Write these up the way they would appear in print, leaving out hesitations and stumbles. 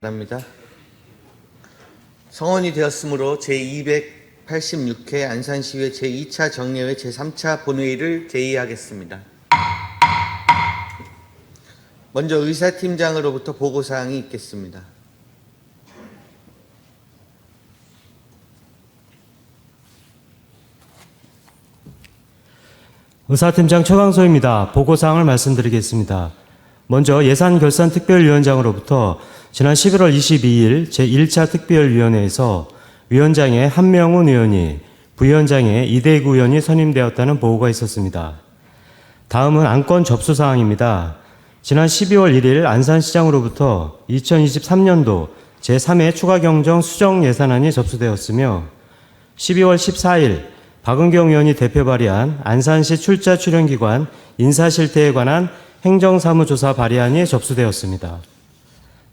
바랍니다. 성원이 되었으므로 제286회 안산시의회 제2차 정례회 제3차 본회의를 개의하겠습니다. 먼저 의사팀장으로부터 보고사항이 있겠습니다. 의사팀장 최광소입니다. 보고사항을 말씀드리겠습니다. 먼저 예산결산특별위원장으로부터 지난 11월 22일 제1차 특별위원회에서 위원장에 한명훈 의원이, 부위원장에 이대구 의원이 선임되었다는 보고가 있었습니다. 다음은 안건 접수사항입니다. 지난 12월 1일 안산시장으로부터 2023년도 제3회 추가경정 수정예산안이 접수되었으며 12월 14일 박은경 의원이 대표 발의한 안산시 출자 출연기관 인사실태에 관한 행정사무조사 발의안이 접수되었습니다.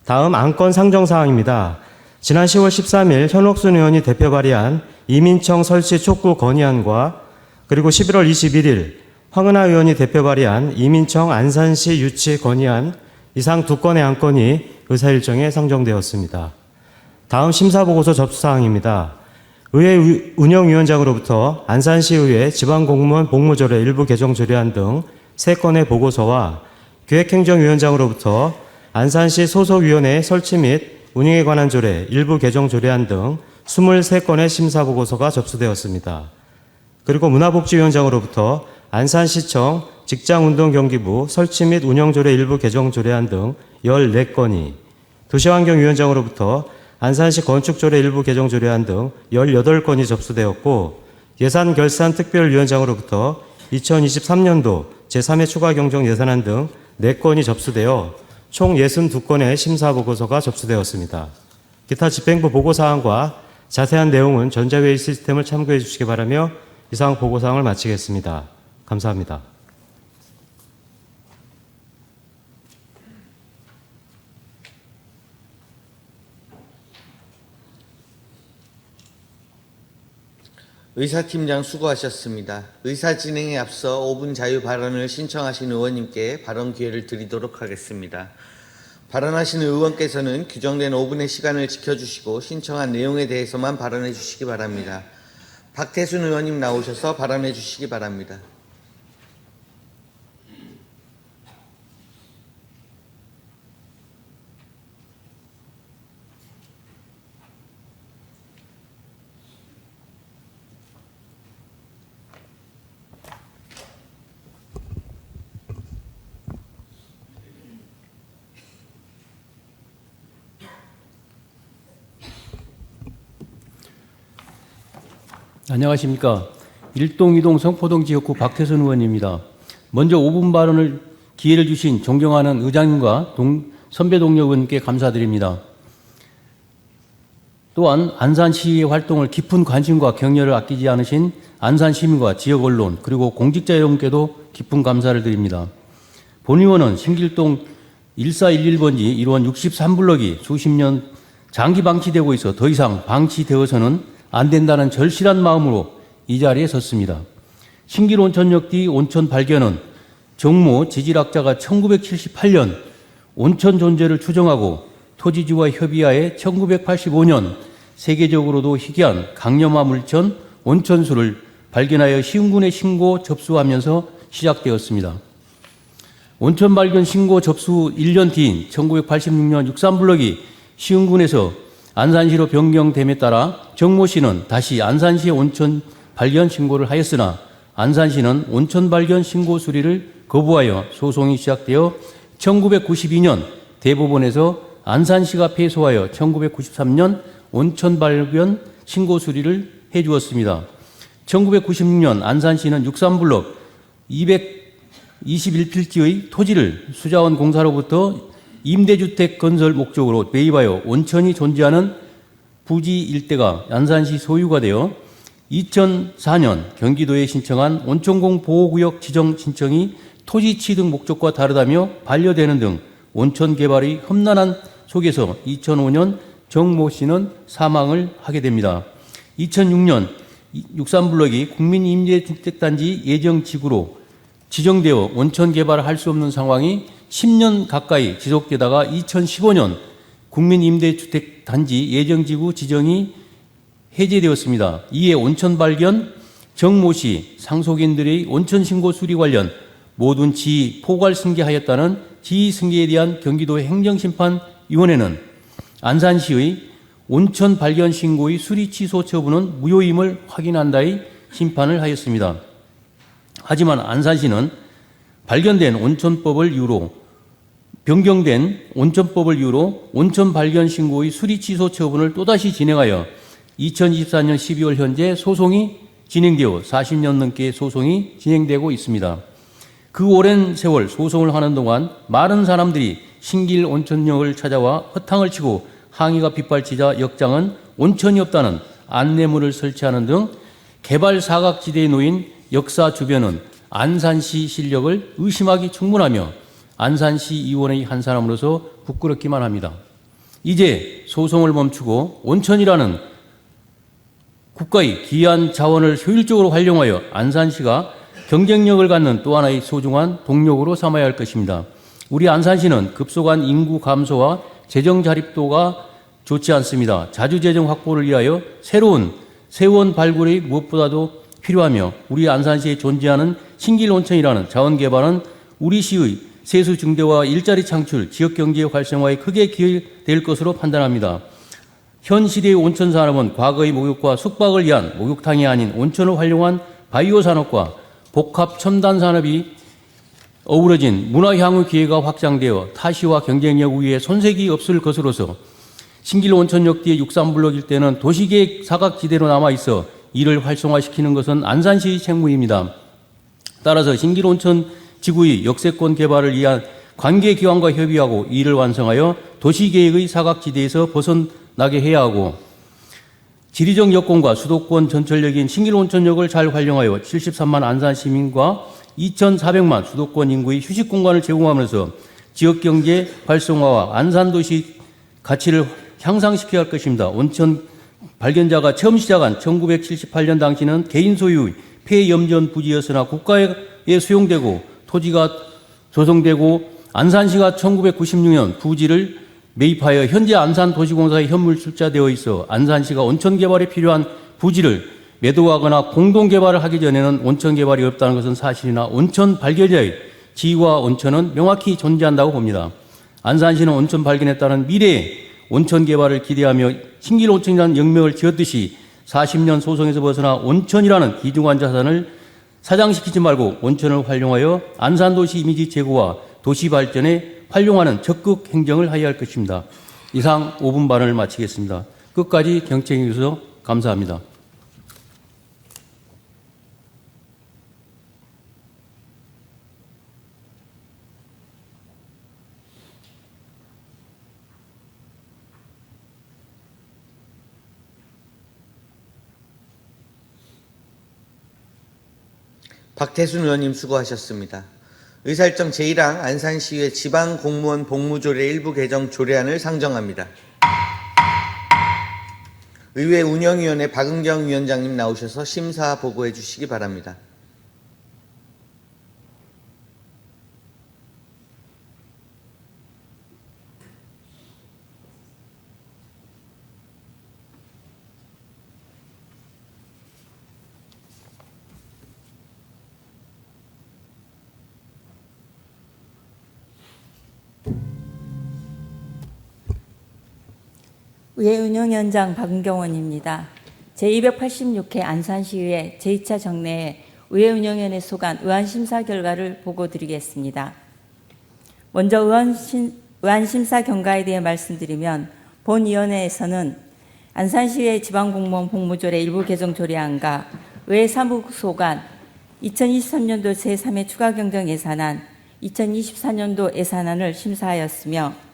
다음 안건 상정사항입니다. 지난 10월 13일 현옥순 의원이 대표 발의한 이민청 설치 촉구 건의안과 그리고 11월 21일 황은하 의원이 대표 발의한 이민청 안산시 유치 건의안, 이상 두 건의 안건이 의사일정에 상정되었습니다. 다음 심사보고서 접수사항입니다. 의회 운영위원장으로부터 안산시의회 지방공무원 복무조례 일부 개정 조례안 등 3건의 보고서와 기획행정위원장으로부터 안산시 소속위원회 설치 및 운영에 관한 조례 일부 개정 조례안 등 23건의 심사보고서가 접수되었습니다. 그리고 문화복지위원장으로부터 안산시청 직장운동경기부 설치 및 운영조례 일부 개정 조례안 등 14건이, 도시환경위원장으로부터 안산시 건축조례 일부 개정 조례안 등 18건이 접수되었고, 예산결산특별위원장으로부터 2023년도 제3회 추가경정 예산안 등 4건이 접수되어 총 62건의 심사보고서가 접수되었습니다. 기타 집행부 보고사항과 자세한 내용은 전자회의 시스템을 참고해 주시기 바라며 이상 보고사항을 마치겠습니다. 감사합니다. 의사팀장 수고하셨습니다. 의사 진행에 앞서 5분 자유 발언을 신청하신 의원님께 발언 기회를 드리도록 하겠습니다. 발언하신 의원께서는 규정된 5분의 시간을 지켜주시고 신청한 내용에 대해서만 발언해 주시기 바랍니다. 박태순 의원님 나오셔서 발언해 주시기 바랍니다. 안녕하십니까. 일동, 이동, 성포동 지역구 박태선 의원입니다. 먼저 5분 발언을 기회를 주신 존경하는 의장님과 선배 동료 의원께 감사드립니다. 또한 안산시의 활동을 깊은 관심과 격려를 아끼지 않으신 안산시민과 지역 언론 그리고 공직자 여러분께도 깊은 감사를 드립니다. 본 의원은 신길동 1411번지 1원 63블럭이 수십 년 장기 방치되고 있어 더 이상 방치되어서는 안 된다는 절실한 마음으로 이 자리에 섰습니다. 신길 온천역 뒤 온천 발견은 정모 지질학자가 1978년 온천 존재를 추정하고 토지주와 협의하에 1985년 세계적으로도 희귀한 강염화 물천 온천수를 발견하여 시흥군에 신고 접수하면서 시작되었습니다. 온천 발견 신고 접수 1년 뒤인 1986년 63블럭이 시흥군에서 안산시로 변경됨에 따라 정모 씨는 다시 안산시의 온천 발견 신고를 하였으나 안산시는 온천 발견 신고 수리를 거부하여 소송이 시작되어 1992년 대법원에서 안산시가 패소하여 1993년 온천 발견 신고 수리를 해주었습니다. 1996년 안산시는 63블럭 221필지의 토지를 수자원 공사로부터 임대주택 건설 목적으로 매입하여 온천이 존재하는 부지 일대가 안산시 소유가 되어 2004년 경기도에 신청한 온천공 보호구역 지정 신청이 토지 취득 목적과 다르다며 반려되는 등 온천 개발의 험난한 속에서 2005년 정모 씨는 사망을 하게 됩니다. 2006년 63블럭이 국민임대주택단지 예정지구로 지정되어 온천 개발을 할 수 없는 상황이 10년 가까이 지속되다가 2015년 국민임대주택단지 예정지구 지정이 해제되었습니다. 이에 온천 발견, 정모시, 상속인들의 온천 신고 수리 관련 모든 지위 포괄 승계하였다는 지위 승계에 대한 경기도 행정심판위원회는 안산시의 온천 발견 신고의 수리 취소 처분은 무효임을 확인한다의 심판을 하였습니다. 하지만 안산시는 발견된 온천법을 이유로 변경된 온천법을 이유로 온천 발견 신고의 수리 취소 처분을 또다시 진행하여 2024년 12월 현재 소송이 진행되어 40년 넘게 소송이 진행되고 있습니다. 그 오랜 세월 소송을 하는 동안 많은 사람들이 신길 온천역을 찾아와 허탕을 치고 항의가 빗발치자 역장은 온천이 없다는 안내문을 설치하는 등 개발 사각지대에 놓인 역사 주변은 안산시 실력을 의심하기 충분하며 안산시 의원의 한 사람으로서 부끄럽기만 합니다. 이제 소송을 멈추고 온천이라는 국가의 귀한 자원을 효율적으로 활용하여 안산시가 경쟁력을 갖는 또 하나의 소중한 동력으로 삼아야 할 것입니다. 우리 안산시는 급속한 인구 감소와 재정 자립도가 좋지 않습니다. 자주재정 확보를 위하여 새로운 세원 발굴이 무엇보다도 필요하며 우리 안산시에 존재하는 신길 온천이라는 자원 개발은 우리 시의 세수 증대와 일자리 창출, 지역경제 활성화에 크게 기여될 것으로 판단합니다. 현 시대의 온천 산업은 과거의 목욕과 숙박을 위한 목욕탕이 아닌 온천을 활용한 바이오 산업과 복합 첨단 산업이 어우러진 문화 향후 기회가 확장되어 타시와 경쟁력 우위에 손색이 없을 것으로서 신길 온천역 뒤에 63블록 일대는 도시계획 사각지대로 남아있어 이를 활성화시키는 것은 안산시의 책무입니다. 따라서 신길 온천 지구의 역세권 개발을 위한 관계기관과 협의하고 이를 완성하여 도시계획의 사각지대에서 벗어나게 해야 하고 지리적 여건과 수도권 전철역인 신길 온천역을 잘 활용하여 73만 안산 시민과 2,400만 수도권 인구의 휴식 공간을 제공하면서 지역경제 활성화와 안산도시 가치를 향상시켜야 할 것입니다. 온천 발견자가 처음 시작한 1978년 당시는 개인 소유의 폐염전 부지였으나 국가에 수용되고 토지가 조성되고 안산시가 1996년 부지를 매입하여 현재 안산도시공사에 현물 출자되어 있어 안산시가 온천 개발에 필요한 부지를 매도하거나 공동 개발을 하기 전에는 온천 개발이 없다는 것은 사실이나 온천 발견자의 지위와 온천은 명확히 존재한다고 봅니다. 안산시는 온천 발견에 따른 미래의 온천 개발을 기대하며 신길 온천이라는 영명을 지었듯이 40년 소송에서 벗어나 온천이라는 귀중한 자산을 사장시키지 말고 온천을 활용하여 안산도시 이미지 제고와 도시 발전에 활용하는 적극 행정을 하여야 할 것입니다. 이상 5분 발언을 마치겠습니다. 끝까지 경청해 주셔서 감사합니다. 박태순 의원님 수고하셨습니다. 의사일정 제1항 안산시의회 지방공무원 복무조례 일부 개정 조례안을 상정합니다. 의회 운영위원회 박은경 위원장님 나오셔서 심사 보고해 주시기 바랍니다. 의회 운영위원장 박은경 의원입니다. 제286회 안산시의회 제2차 정례에 의회 운영위원회 소관 의안심사 결과를 보고드리겠습니다. 먼저 의안심사 경과에 대해 말씀드리면 본위원회에서는 안산시의회 지방공무원 복무조례 일부 개정 조례안과 의회 사무소관 2023년도 제3회 추가경정 예산안, 2024년도 예산안을 심사하였으며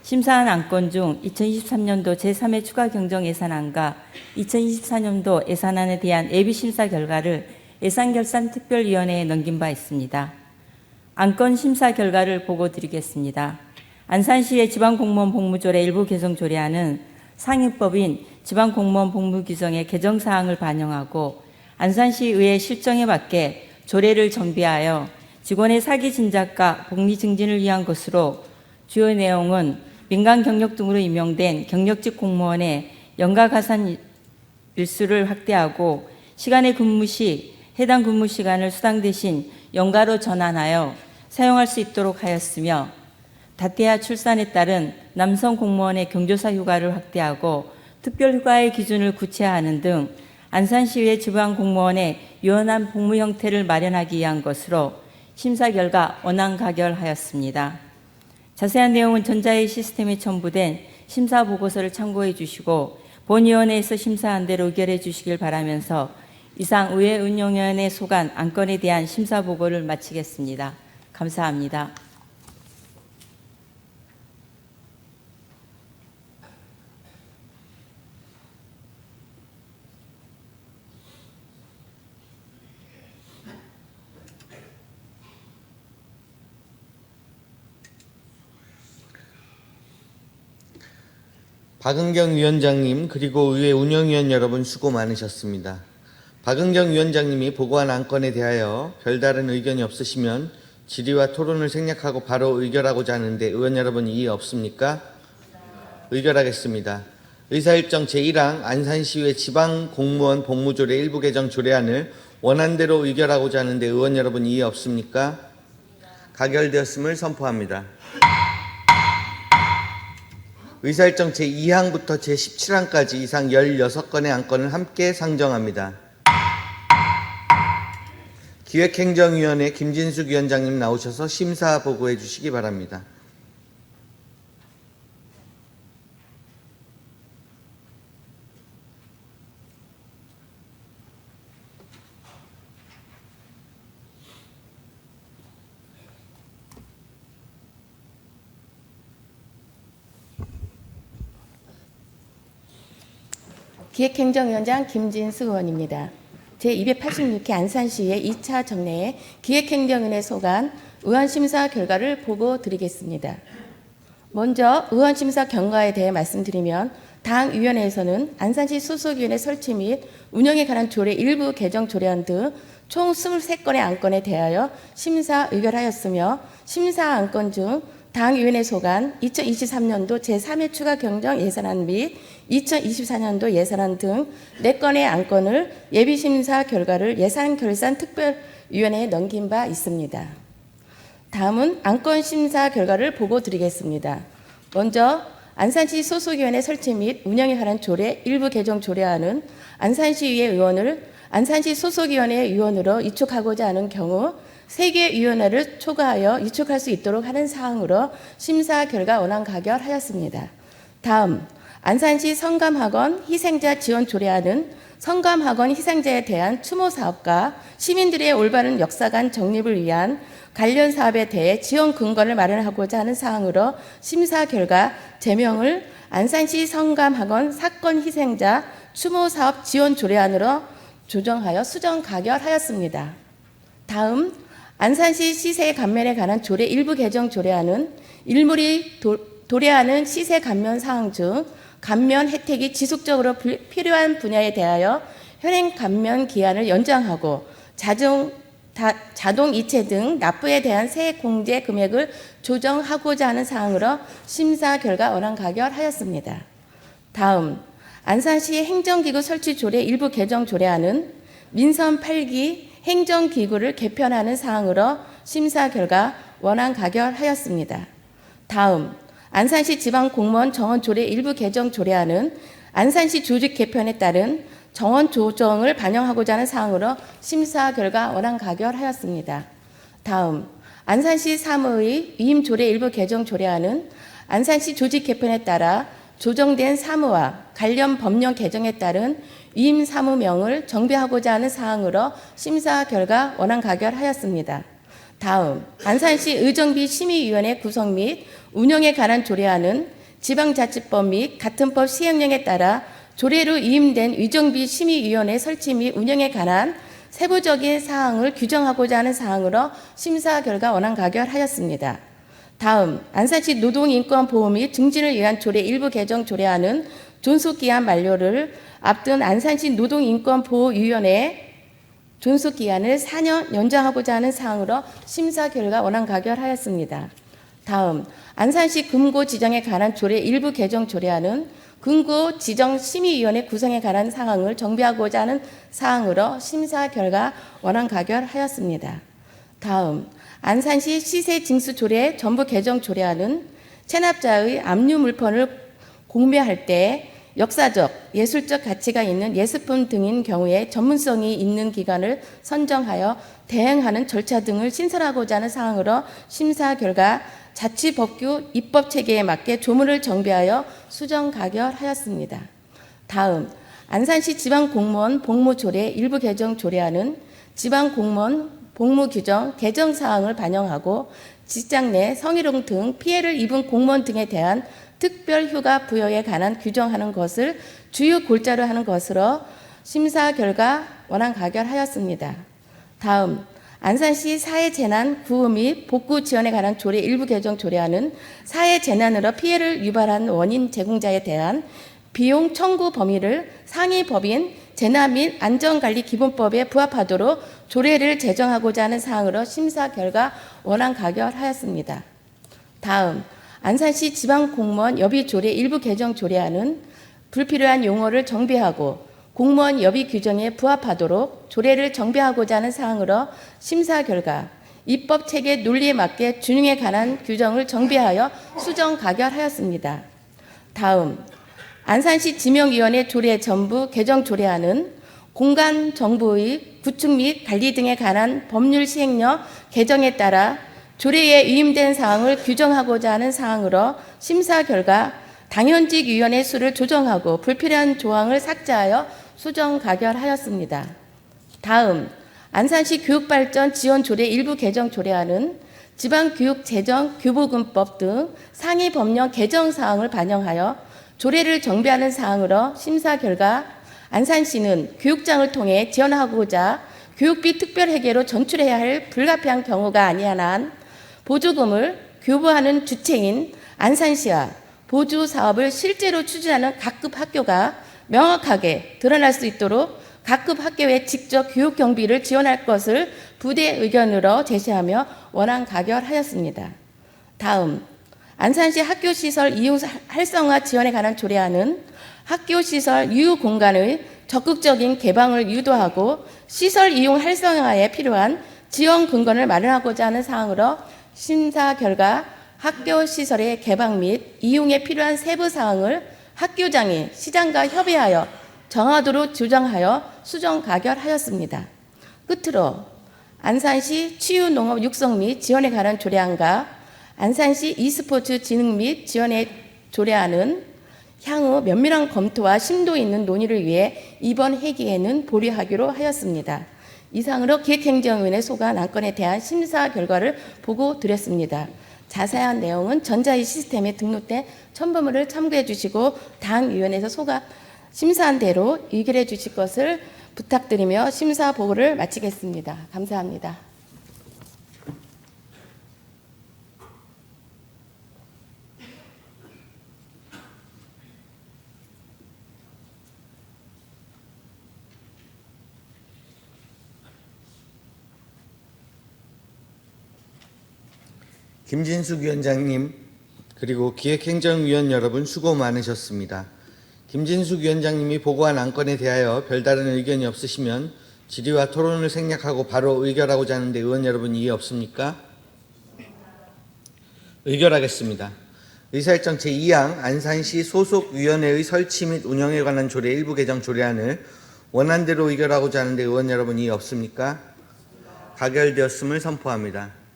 심사한 안건 중 2023년도 제3회 추가 경정 예산안과 2024년도 예산안에 대한 예비심사 결과를 예산결산특별위원회에 넘긴 바 있습니다. 안건 심사 결과를 보고드리겠습니다. 안산시의 지방공무원 복무조례 일부 개정 조례안은 상위법인 지방공무원 복무규정의 개정사항을 반영하고 안산시의회 실정에 맞게 조례를 정비하여 직원의 사기 진작과 복리 증진을 위한 것으로 주요 내용은 민간 경력 등으로 임용된 경력직 공무원의 연가 가산 일수를 확대하고 시간의 근무 시 해당 근무 시간을 수당 대신 연가로 전환하여 사용할 수 있도록 하였으며 다태아 출산에 따른 남성 공무원의 경조사 휴가를 확대하고 특별 휴가의 기준을 구체화하는 등 안산시의회 지방 공무원의 유연한 복무 형태를 마련하기 위한 것으로 심사 결과 원안 가결하였습니다. 자세한 내용은 전자회의 시스템에 첨부된 심사 보고서를 참고해 주시고 본위원회에서 심사한 대로 의결해 주시길 바라면서 이상 의회운영위원회 소관 안건에 대한 심사 보고를 마치겠습니다. 감사합니다. 박은경 위원장님 그리고 의회 운영위원 여러분 수고 많으셨습니다. 박은경 위원장님이 보고한 안건에 대하여 별다른 의견이 없으시면 질의와 토론을 생략하고 바로 의결하고자 하는데 의원 여러분 이의 없습니까? 의결하겠습니다. 의사일정 제1항 안산시의회 지방공무원 복무조례 일부 개정 조례안을 원안대로 의결하고자 하는데 의원 여러분 이의 없습니까? 가결되었음을 선포합니다. 의사일정 제2항부터 제17항까지 이상 16건의 안건을 함께 상정합니다. 기획행정위원회 김진숙 위원장님 나오셔서 심사 보고해 주시기 바랍니다. 기획행정위원장 김진수 의원입니다. 제286회 안산시의회 2차 정례에 기획행정위원회 소관 의원심사 결과를 보고 드리겠습니다. 먼저 의원심사 경과에 대해 말씀드리면 당위원회에서는 안산시 소속위원회 설치 및 운영에 관한 조례 일부 개정 조례안 등 총 23건의 안건에 대하여 심사 의결하였으며 심사 안건 중 당위원회 소관 2023년도 제3회 추가 경정 예산안 및 2024년도 예산안 등 4건의 안건을 예비심사 결과를 예산결산특별위원회에 넘긴 바 있습니다. 다음은 안건 심사 결과를 보고 드리겠습니다. 먼저 안산시 소속위원회 설치 및 운영에 관한 조례 일부 개정 조례안은 안산시의회 의원을 안산시 소속위원회 위원으로 위촉하고자 하는 경우 3개 위원회를 초과하여 위촉할 수 있도록 하는 사항으로 심사 결과 원안 가결하였습니다. 다음 안산시 성감학원 희생자 지원 조례안은 성감학원 희생자에 대한 추모 사업과 시민들의 올바른 역사관 정립을 위한 관련 사업에 대해 지원 근거를 마련하고자 하는 사항으로 심사 결과 제명을 안산시 성감학원 사건 희생자 추모 사업 지원 조례안으로 조정하여 수정 가결하였습니다. 다음 안산시 시세 감면에 관한 조례 일부 개정 조례안은 일몰이 도래하는 시세 감면 사항 중 감면 혜택이 지속적으로 필요한 분야에 대하여 현행 감면 기한을 연장하고 자동 이체 등 납부에 대한 세액 공제 금액을 조정하고자 하는 사항으로 심사 결과 원안 가결하였습니다. 다음 안산시 행정기구 설치 조례 일부 개정 조례안은 민선 8기 행정기구를 개편하는 사항으로 심사 결과 원안 가결하였습니다. 다음 안산시 지방공무원 정원 조례 일부 개정 조례안은 안산시 조직 개편에 따른 정원 조정을 반영하고자 하는 사항으로 심사 결과 원안 가결하였습니다. 다음 안산시 사무의 위임 조례 일부 개정 조례안은 안산시 조직 개편에 따라 조정된 사무와 관련 법령 개정에 따른 위임 사무명을 정비하고자 하는 사항으로 심사 결과 원안 가결하였습니다. 다음 안산시 의정비 심의위원회 구성 및 운영에 관한 조례안은 지방자치법 및 같은 법 시행령에 따라 조례로 위임된 의정비 심의위원회 설치 및 운영에 관한 세부적인 사항을 규정하고자 하는 사항으로 심사 결과 원안 가결하였습니다. 다음 안산시 노동인권보호 및 증진을 위한 조례 일부 개정 조례안은 존속기한 만료를 앞둔 안산시 노동인권보호위원회 존속기한을 4년 연장하고자 하는 사항으로 심사 결과 원안 가결하였습니다. 다음 안산시 금고 지정에 관한 조례 일부 개정 조례안은 금고 지정 심의위원회 구성에 관한 사항을 정비하고자 하는 사항으로 심사 결과 원안 가결하였습니다. 다음 안산시 시세 징수 조례 전부 개정 조례안은 체납자의 압류 물건을 공매할 때 역사적, 예술적 가치가 있는 예술품 등인 경우에 전문성이 있는 기관을 선정하여 대행하는 절차 등을 신설하고자 하는 사항으로 심사 결과 자치법규 입법체계에 맞게 조문을 정비하여 수정 가결하였습니다. 다음 안산시 지방공무원 복무조례 일부 개정 조례안은 지방공무원 복무규정 개정 사항을 반영하고 직장 내 성희롱 등 피해를 입은 공무원 등에 대한 특별휴가 부여에 관한 규정하는 것을 주요 골자로 하는 것으로 심사 결과 원안 가결하였습니다. 다음 안산시 사회재난 구호 및 복구 지원에 관한 조례 일부 개정 조례안은 사회재난으로 피해를 유발한 원인 제공자에 대한 비용 청구 범위를 상위 법인 재난 및 안전관리기본법에 부합하도록 조례를 제정하고자 하는 사항으로 심사 결과 원안 가결하였습니다. 다음 안산시 지방공무원 여비조례 일부 개정 조례안은 불필요한 용어를 정비하고 공무원 여비 규정에 부합하도록 조례를 정비하고자 하는 사항으로 심사 결과 입법체계 논리에 맞게 준용에 관한 규정을 정비하여 수정 가결하였습니다. 다음 안산시 지명위원회 조례 전부 개정 조례안은 공간 정보의 구축 및 관리 등에 관한 법률 시행령 개정에 따라 조례에 위임된 사항을 규정하고자 하는 사항으로 심사 결과 당연직 위원회 수를 조정하고 불필요한 조항을 삭제하여 수정 가결하였습니다. 다음 안산시 교육발전 지원 조례 일부 개정 조례안은 지방교육재정 교부금법 등 상위 법령 개정 사항을 반영하여 조례를 정비하는 사항으로 심사 결과 안산시는 교육장을 통해 지원하고자 교육비 특별회계로 전출해야 할 불가피한 경우가 아니한 한 보조금을 교부하는 주체인 안산시와 보조 사업을 실제로 추진하는 각급 학교가 명확하게 드러날 수 있도록 각급 학교에 직접 교육 경비를 지원할 것을 부대 의견으로 제시하며 원안 가결하였습니다. 다음 안산시 학교시설 이용 활성화 지원에 관한 조례안은 학교시설 유휴 공간의 적극적인 개방을 유도하고 시설 이용 활성화에 필요한 지원 근거를 마련하고자 하는 사항으로 심사 결과 학교 시설의 개방 및 이용에 필요한 세부 사항을 학교장이 시장과 협의하여 정하도록 조정하여 수정 가결하였습니다. 끝으로 안산시 치유농업 육성 및 지원에 관한 조례안과 안산시 e스포츠 진흥 및 지원의 조례안은 향후 면밀한 검토와 심도 있는 논의를 위해 이번 회기에는 보류하기로 하였습니다. 이상으로 기획행정위원회 소관 안건에 대한 심사 결과를 보고 드렸습니다. 자세한 내용은 전자의 시스템에 등록된 첨부물을 참고해 주시고 당위원회에서 심사한 대로 의결해 주실 것을 부탁드리며 심사 보고를 마치겠습니다. 감사합니다. 김진숙 위원장님 그리고 기획행정위원 여러분 수고 많으셨습니다. 김진숙 위원장님이 보고한 안건에 대하여 별다른 의견이 없으시면 질의와 토론을 생략하고 바로 의결하고자 하는데 의원 여러분 이해 없습니까? 의결하겠습니다. 의사일정 제2항 안산시 소속위원회의 설치 및 운영에 관한 조례 일부 개정 조례안을 원안대로 의결하고자 하는데 의원 여러분 이해 없습니까? 가결되었음을 선포합니다.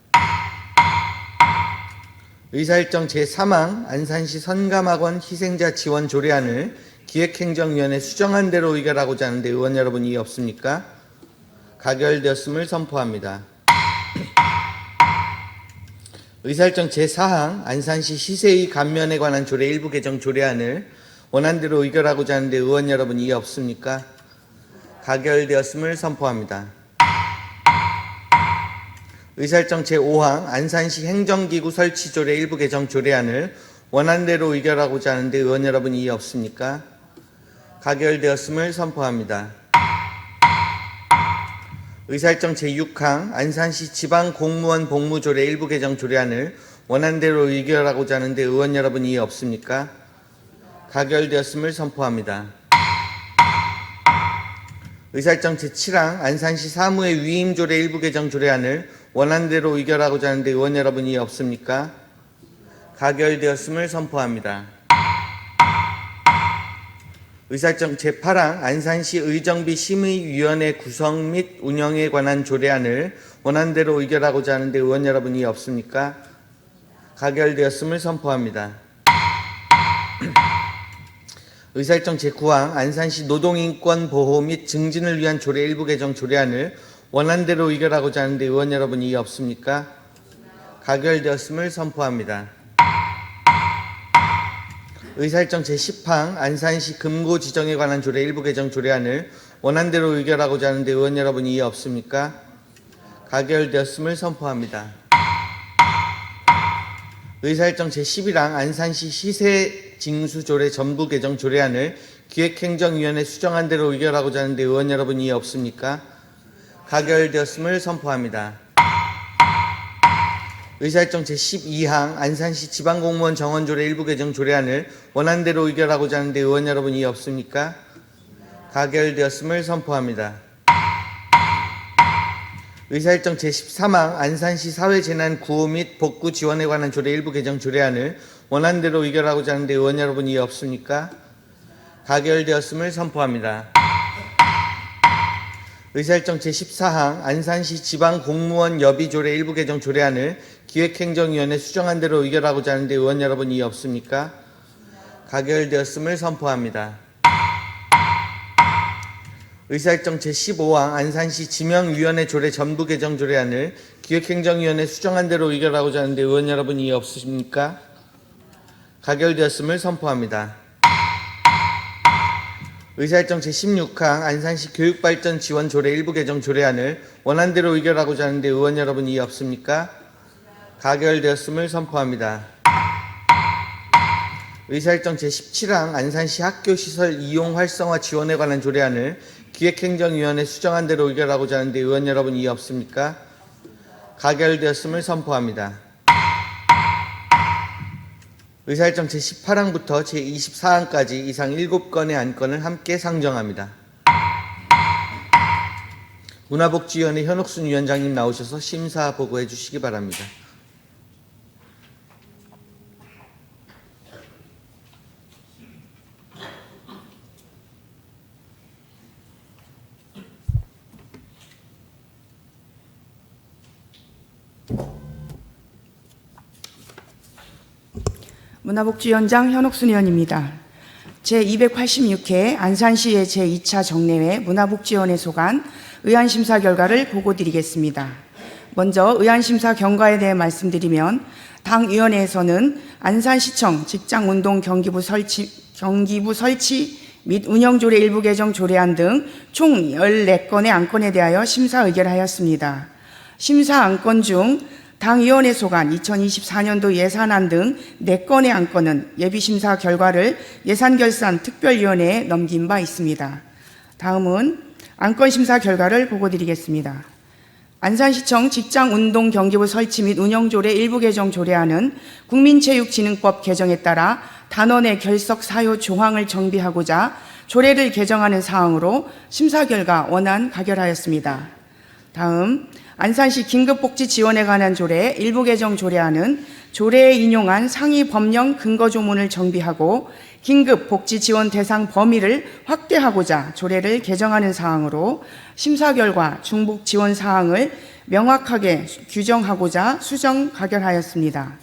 의사일정 제3항 안산시 선감학원 희생자 지원 조례안을 기획행정위원회 수정한 대로 의결하고자 하는데 의원 여러분 이해 없습니까? 가결되었음을 선포합니다. 의사일정 제4항 안산시 시세의 감면에 관한 조례 일부 개정 조례안을 원안대로 의결하고자 하는데 의원 여러분 이해 없습니까? 가결되었음을 선포합니다. 의사일정 제5항 안산시 행정기구 설치 조례 일부 개정 조례안을 원안대로 의결하고자 하는데 의원 여러분 이해 없습니까? 가결되었음을 선포합니다. 의사일정 제6항 안산시 지방공무원 복무조례 일부 개정 조례안을 원안대로 의결하고자 하는데 의원 여러분 이의 없습니까? 가결되었음을 선포합니다. 의사일정 제7항 안산시 사무의 위임조례 일부 개정 조례안을 원안대로 의결하고자 하는데 의원 여러분 이의 없습니까? 가결되었음을 선포합니다. 의사일정 제8항 안산시 의정비 심의위원회 구성 및 운영에 관한 조례안을 원안대로 의결하고자 하는데 의원 여러분 이의 없습니까? 가결되었음을 선포합니다. 의사일정 제9항 안산시 노동인권보호 및 증진을 위한 조례 일부 개정 조례안을 원안대로 의결하고자 하는데 의원 여러분 이의 없습니까? 가결되었음을 선포합니다. 의사일정 제10항 안산시 금고 지정에 관한 조례 일부 개정 조례안을 원안대로 의결하고자 하는데 의원 여러분 이의 없습니까? 가결되었음을 선포합니다. 의사일정 제11항 안산시 시세 징수 조례 전부 개정 조례안을 기획행정위원회 수정한 대로 의결하고자 하는데 의원 여러분 이의 없습니까? 가결되었음을 선포합니다. 의사일정 제12항 안산시 지방공무원 정원조례 일부 개정 조례안을 원안대로 의결하고자 하는데 의원 여러분 이의 없습니까? 가결되었음을 선포합니다. 의사일정 제13항 안산시 사회재난 구호 및 복구 지원에 관한 조례 일부 개정 조례안을 원안대로 의결하고자 하는데 의원 여러분 이의 없습니까? 가결되었음을 선포합니다. 의사일정 제14항 안산시 지방공무원 여비조례 일부 개정 조례안을 기획행정위원회 수정한 대로 의결하고자 하는데 의원 여러분 이의 없습니까? 가결되었음을 선포합니다. 의사일정 제15항 안산시 지명위원회 조례 전부 개정 조례안을 기획행정위원회 수정한 대로 의결하고자 하는데 의원 여러분 이의 없으십니까? 가결되었음을 선포합니다. 의사일정 제16항 안산시 교육발전 지원 조례 일부 개정 조례안을 원안대로 의결하고자 하는데 의원 여러분 이의 없습니까? 가결되었음을 선포합니다. 의사일정 제17항 안산시 학교시설 이용 활성화 지원에 관한 조례안을 기획행정위원회 수정한 대로 의결하고자 하는데 의원 여러분 이의 없습니까? 가결되었음을 선포합니다. 의사일정 제18항부터 제24항까지 이상 7건의 안건을 함께 상정합니다. 문화복지위원회 현옥순 위원장님 나오셔서 심사 보고해 주시기 바랍니다. 문화복지위원장 현옥순 의원입니다. 제286회 안산시의 제2차 정례회 문화복지위원회 소관 의안심사 결과를 보고드리겠습니다. 먼저 의안심사 경과에 대해 말씀드리면 당위원회에서는 안산시청 직장운동 경기부 설치 및 운영조례 일부 개정 조례안 등 총 14건의 안건에 대하여 심사 의결하였습니다. 심사 안건 중 당위원회 소관 2024년도 예산안 등 4건의 안건은 예비심사 결과를 예산결산 특별위원회에 넘긴 바 있습니다. 다음은 안건 심사 결과를 보고드리겠습니다. 안산시청 직장운동경기부 설치 및 운영조례 일부 개정 조례안은 국민체육진흥법 개정에 따라 단원의 결석 사유 조항을 정비하고자 조례를 개정하는 사항으로 심사 결과 원안 가결하였습니다. 다음 안산시 긴급복지 지원에 관한 조례 일부 개정 조례안은 조례에 인용한 상위 법령 근거 조문을 정비하고 긴급복지 지원 대상 범위를 확대하고자 조례를 개정하는 사항으로 심사 결과 중복 지원 사항을 명확하게 규정하고자 수정 가결하였습니다.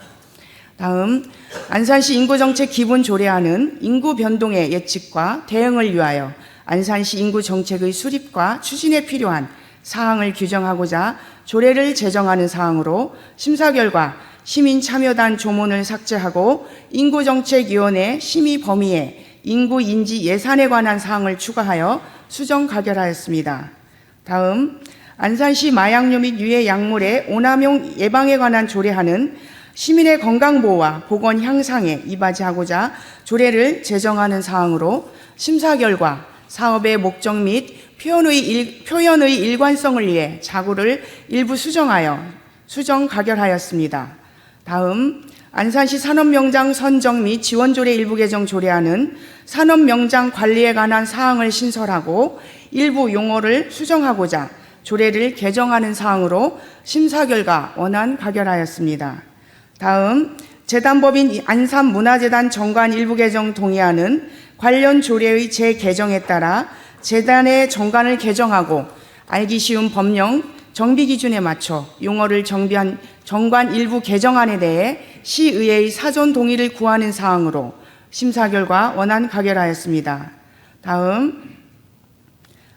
다음 안산시 인구정책 기본 조례안은 인구 변동의 예측과 대응을 위하여 안산시 인구정책의 수립과 추진에 필요한 사항을 규정하고자 조례를 제정하는 사항으로 심사 결과 시민참여단 조문을 삭제하고 인구정책위원회 심의 범위에 인구인지 예산에 관한 사항을 추가하여 수정 가결하였습니다. 다음 안산시 마약류 및 유해 약물의 오남용 예방에 관한 조례안은 시민의 건강보호와 보건 향상에 이바지하고자 조례를 제정하는 사항으로 심사 결과 사업의 목적 및 표현의 일관성을 위해 자구를 일부 수정하여 수정 가결하였습니다. 다음 안산시 산업명장 선정 및 지원조례 일부 개정 조례안은 산업명장 관리에 관한 사항을 신설하고 일부 용어를 수정하고자 조례를 개정하는 사항으로 심사 결과 원안 가결하였습니다. 다음 재단법인 안산문화재단 정관 일부 개정 동의안은 관련 조례의 재개정에 따라 재단의 정관을 개정하고 알기 쉬운 법령 정비 기준에 맞춰 용어를 정비한 정관 일부 개정안에 대해 시의회의 사전 동의를 구하는 사항으로 심사 결과 원안 가결하였습니다. 다음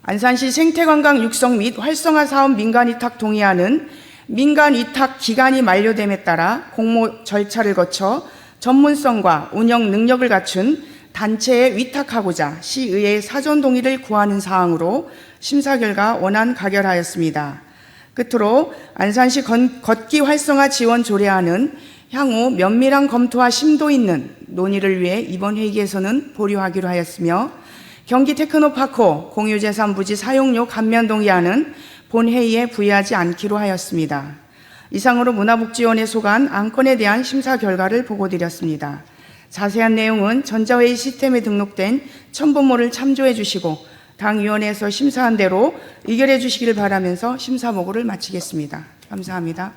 안산시 생태관광 육성 및 활성화 사업 민간위탁 동의안은 민간위탁 기간이 만료됨에 따라 공모 절차를 거쳐 전문성과 운영 능력을 갖춘 단체에 위탁하고자 시의회의 사전 동의를 구하는 사항으로 심사 결과 원안 가결하였습니다. 끝으로 안산시 걷기 활성화 지원 조례안은 향후 면밀한 검토와 심도 있는 논의를 위해 이번 회의에서는 보류하기로 하였으며 경기 테크노파크 공유재산 부지 사용료 감면 동의안은 본회의에 부의하지 않기로 하였습니다. 이상으로 문화복지위원회 소관 안건에 대한 심사 결과를 보고드렸습니다. 자세한 내용은 전자회의 시스템에 등록된 첨부모를 참조해 주시고 당위원회에서 심사한 대로 의결해 주시기를 바라면서 심사 보고를 마치겠습니다. 감사합니다.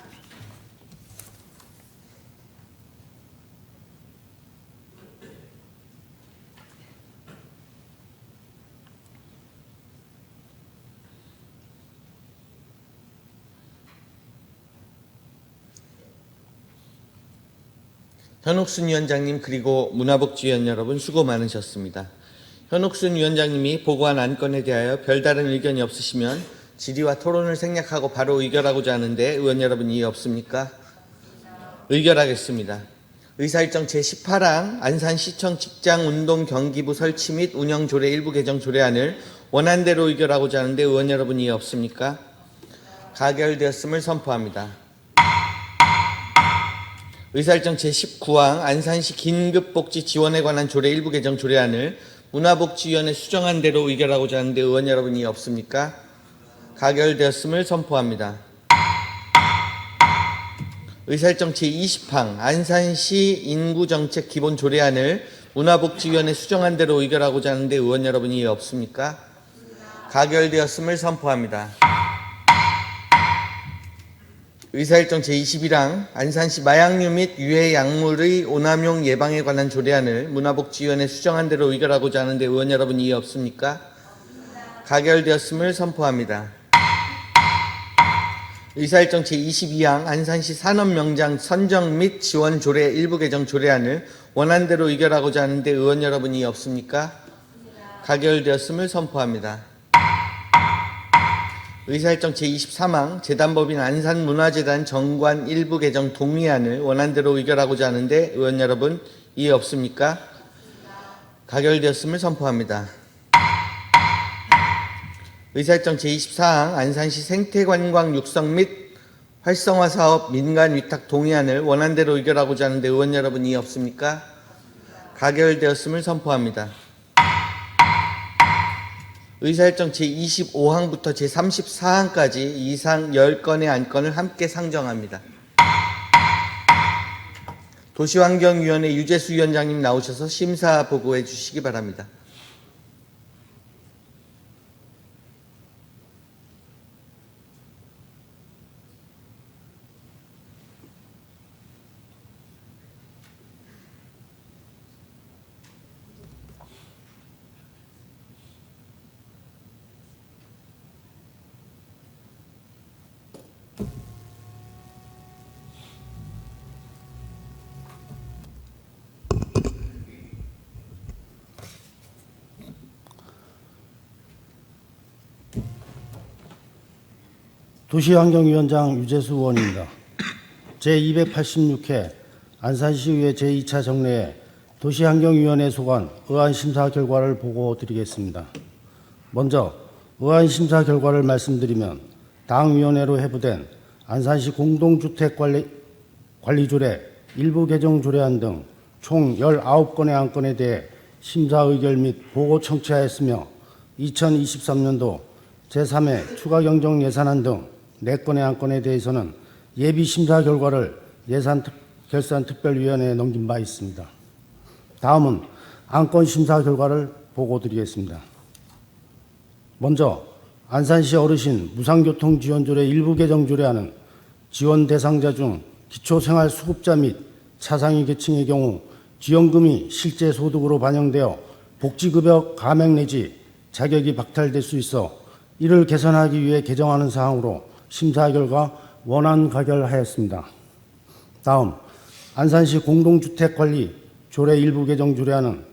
현옥순 위원장님 그리고 문화복지위원 여러분 수고 많으셨습니다. 현옥순 위원장님이 보고한 안건에 대하여 별다른 의견이 없으시면 질의와 토론을 생략하고 바로 의결하고자 하는데 의원 여러분 이해 없습니까? 의결하겠습니다. 의사일정 제18항 안산시청 직장운동경기부 설치 및 운영조례 일부 개정 조례안을 원안대로 의결하고자 하는데 의원 여러분 이해 없습니까? 가결되었음을 선포합니다. 의사일정 제19항 안산시 긴급복지 지원에 관한 조례 일부 개정 조례안을 문화복지위원회 수정한 대로 의결하고자 하는데 의원 여러분 이해 없습니까? 가결되었음을 선포합니다. 의사일정 제20항 안산시 인구정책 기본 조례안을 문화복지위원회 수정한 대로 의결하고자 하는데 의원 여러분 이해 없습니까? 가결되었음을 선포합니다. 의사일정 제21항 안산시 마약류 및 유해 약물의 오남용 예방에 관한 조례안을 문화복지위원회 수정한 대로 의결하고자 하는데 의원 여러분 이해 없습니까? 가결되었음을 선포합니다. 의사일정 제22항 안산시 산업명장 선정 및 지원 조례 일부 개정 조례안을 원안대로 의결하고자 하는데 의원 여러분 이해 없습니까? 가결되었음을 선포합니다. 의사일정 제23항 재단법인 안산문화재단 정관 일부 개정 동의안을 원안대로 의결하고자 하는데 의원 여러분 이해 없습니까? 가결되었음을 선포합니다. 의사일정 제24항 안산시 생태관광 육성 및 활성화 사업 민간 위탁 동의안을 원안대로 의결하고자 하는데 의원 여러분 이해 없습니까? 가결되었음을 선포합니다. 의사일정 제25항부터 제34항까지 이상 10건의 안건을 함께 상정합니다. 도시환경위원회 유재수 위원장님 나오셔서 심사 보고해 주시기 바랍니다. 도시환경위원장 유재수 의원입니다. 제286회 안산시의회 제2차 정례에 도시환경위원회 소관 의안심사 결과를 보고드리겠습니다. 먼저 의안심사 결과를 말씀드리면 당위원회로 회부된 안산시 공동주택관리조례 일부 개정 조례안 등 총 19건의 안건에 대해 심사 의결 및 보고 청취하였으며 2023년도 제3회 추가 경정 예산안 등 4건의 안건에 대해서는 예비 심사 결과를 예산 결산특별위원회에 넘긴 바 있습니다. 다음은 안건 심사 결과를 보고드리겠습니다. 먼저 안산시 어르신 무상교통지원조례 일부 개정 조례안은 지원 대상자 중 기초생활수급자 및 차상위 계층의 경우 지원금이 실제 소득으로 반영되어 복지급여 감액 내지 자격이 박탈될 수 있어 이를 개선하기 위해 개정하는 사항으로 심사 결과 원안 가결하였습니다. 다음 안산시 공동주택관리 조례 일부 개정 조례안은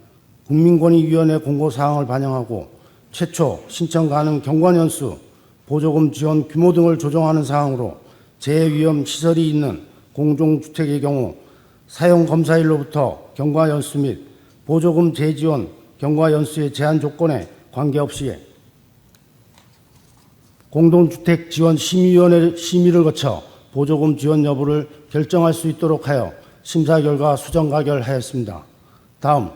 국민권익위원회 공고사항을 반영하고 최초 신청 가능 경과연수, 보조금 지원 규모 등을 조정하는 사항으로 재위험 시설이 있는 공동주택의 경우 사용검사일로부터 경과연수 및 보조금 재지원 경과연수의 제한 조건에 관계없이 공동주택 지원 심의위원회 심의를 거쳐 보조금 지원 여부를 결정할 수 있도록 하여 심사 결과 수정 가결하였습니다. 다음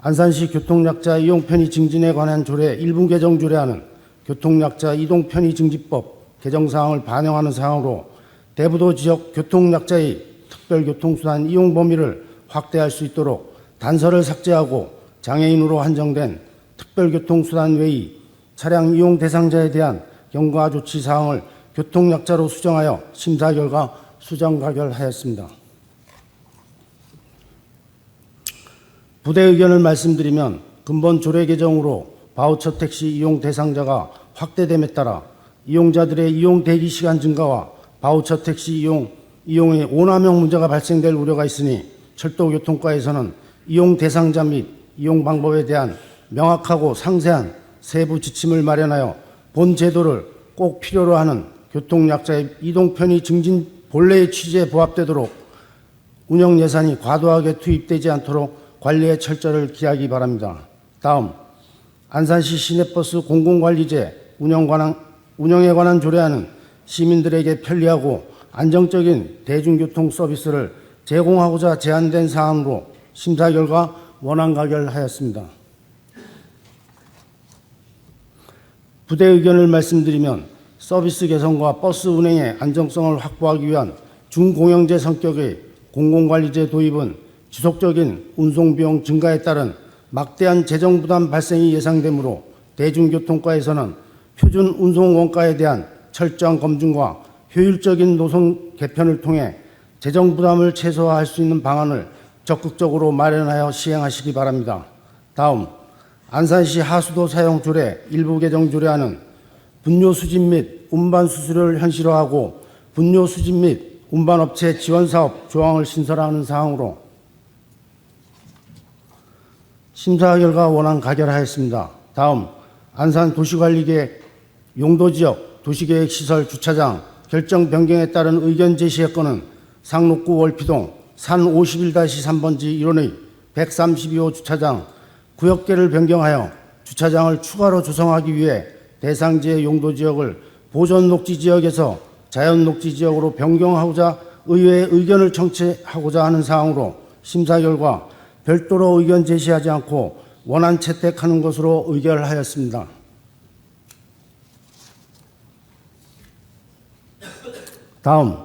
안산시 교통약자 이용 편의 증진에 관한 조례 일부 개정 조례안은 교통약자 이동 편의 증진법 개정 사항을 반영하는 사항으로 대부도 지역 교통약자의 특별교통수단 이용 범위를 확대할 수 있도록 단서를 삭제하고 장애인으로 한정된 특별교통수단 외의 차량 이용 대상자에 대한 경과 조치 사항을 교통약자로 수정하여 심사 결과 수정 가결하였습니다. 부대 의견을 말씀드리면 근본 조례 개정으로 바우처 택시 이용 대상자가 확대됨에 따라 이용자들의 이용 대기 시간 증가와 바우처 택시 이용의 오남용 문제가 발생될 우려가 있으니 철도교통과에서는 이용 대상자 및 이용 방법에 대한 명확하고 상세한 세부 지침을 마련하여 본 제도를 꼭 필요로 하는 교통약자의 이동 편의 증진 본래의 취지에 부합되도록 운영 예산이 과도하게 투입되지 않도록 관리에 철저를 기하기 바랍니다. 다음 안산시 시내버스 공공관리제 운영에 관한 조례안은 시민들에게 편리하고 안정적인 대중교통 서비스를 제공하고자 제안된 사항으로 심사 결과 원안 가결하였습니다. 부대 의견을 말씀드리면 서비스 개선과 버스 운행의 안정성을 확보하기 위한 중공영제 성격의 공공관리제 도입은 지속적인 운송비용 증가에 따른 막대한 재정부담 발생이 예상되므로 대중교통과에서는 표준 운송원가에 대한 철저한 검증과 효율적인 노선 개편을 통해 재정부담을 최소화할 수 있는 방안을 적극적으로 마련하여 시행하시기 바랍니다. 다음 안산시 하수도 사용 조례 일부 개정 조례안은 분뇨 수집 및 운반 수수료를 현실화하고 분뇨 수집 및 운반업체 지원사업 조항을 신설하는 사항으로 심사 결과 원안 가결하였습니다. 다음 안산 도시관리계획 용도지역 도시계획시설 주차장 결정 변경에 따른 의견 제시의 건은 상록구 월피동 산 51-3번지 1원의 132호 주차장 구역계를 변경하여 주차장을 추가로 조성하기 위해 대상지의 용도지역을 보존녹지지역에서 자연녹지지역으로 변경하고자 의회의 의견을 청취하고자 하는 사항으로 심사 결과 별도로 의견 제시하지 않고 원안 채택하는 것으로 의결하였습니다. 다음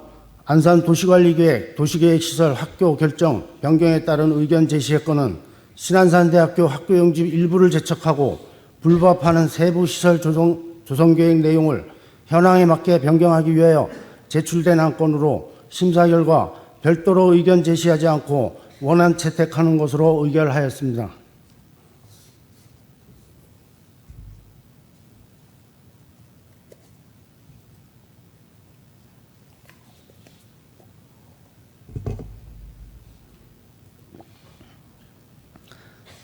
안산 도시관리계획 도시계획시설 학교 결정 변경에 따른 의견 제시의 건은 신안산대학교 학교용지 일부를 재척하고 불법하는 세부 시설 조성 계획 내용을 현황에 맞게 변경하기 위하여 제출된 안건으로 심사 결과 별도로 의견 제시하지 않고 원안 채택하는 것으로 의결하였습니다.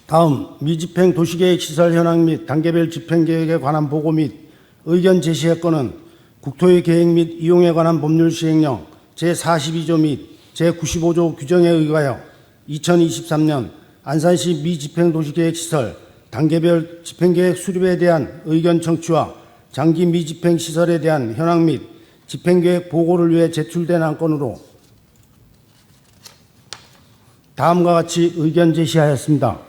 다음 미집행 도시계획시설 현황 및 단계별 집행계획에 관한 보고 및 의견 제시의 건은 국토의 계획 및 이용에 관한 법률 시행령 제42조 및 제95조 규정에 의하여 2023년 안산시 미집행 도시계획시설 단계별 집행계획 수립에 대한 의견 청취와 장기 미집행 시설에 대한 현황 및 집행계획 보고를 위해 제출된 안건으로 다음과 같이 의견 제시하였습니다.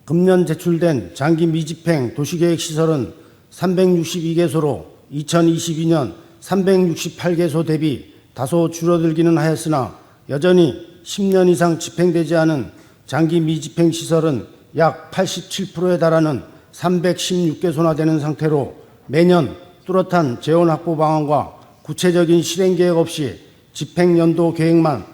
금년 제출된 장기 미집행 도시계획시설은 362개소로 2022년 368개소 대비 다소 줄어들기는 하였으나 여전히 10년 이상 집행되지 않은 장기 미집행 시설은 약 87%에 달하는 316개소나 되는 상태로 매년 뚜렷한 재원 확보 방안과 구체적인 실행 계획 없이 집행 연도 계획만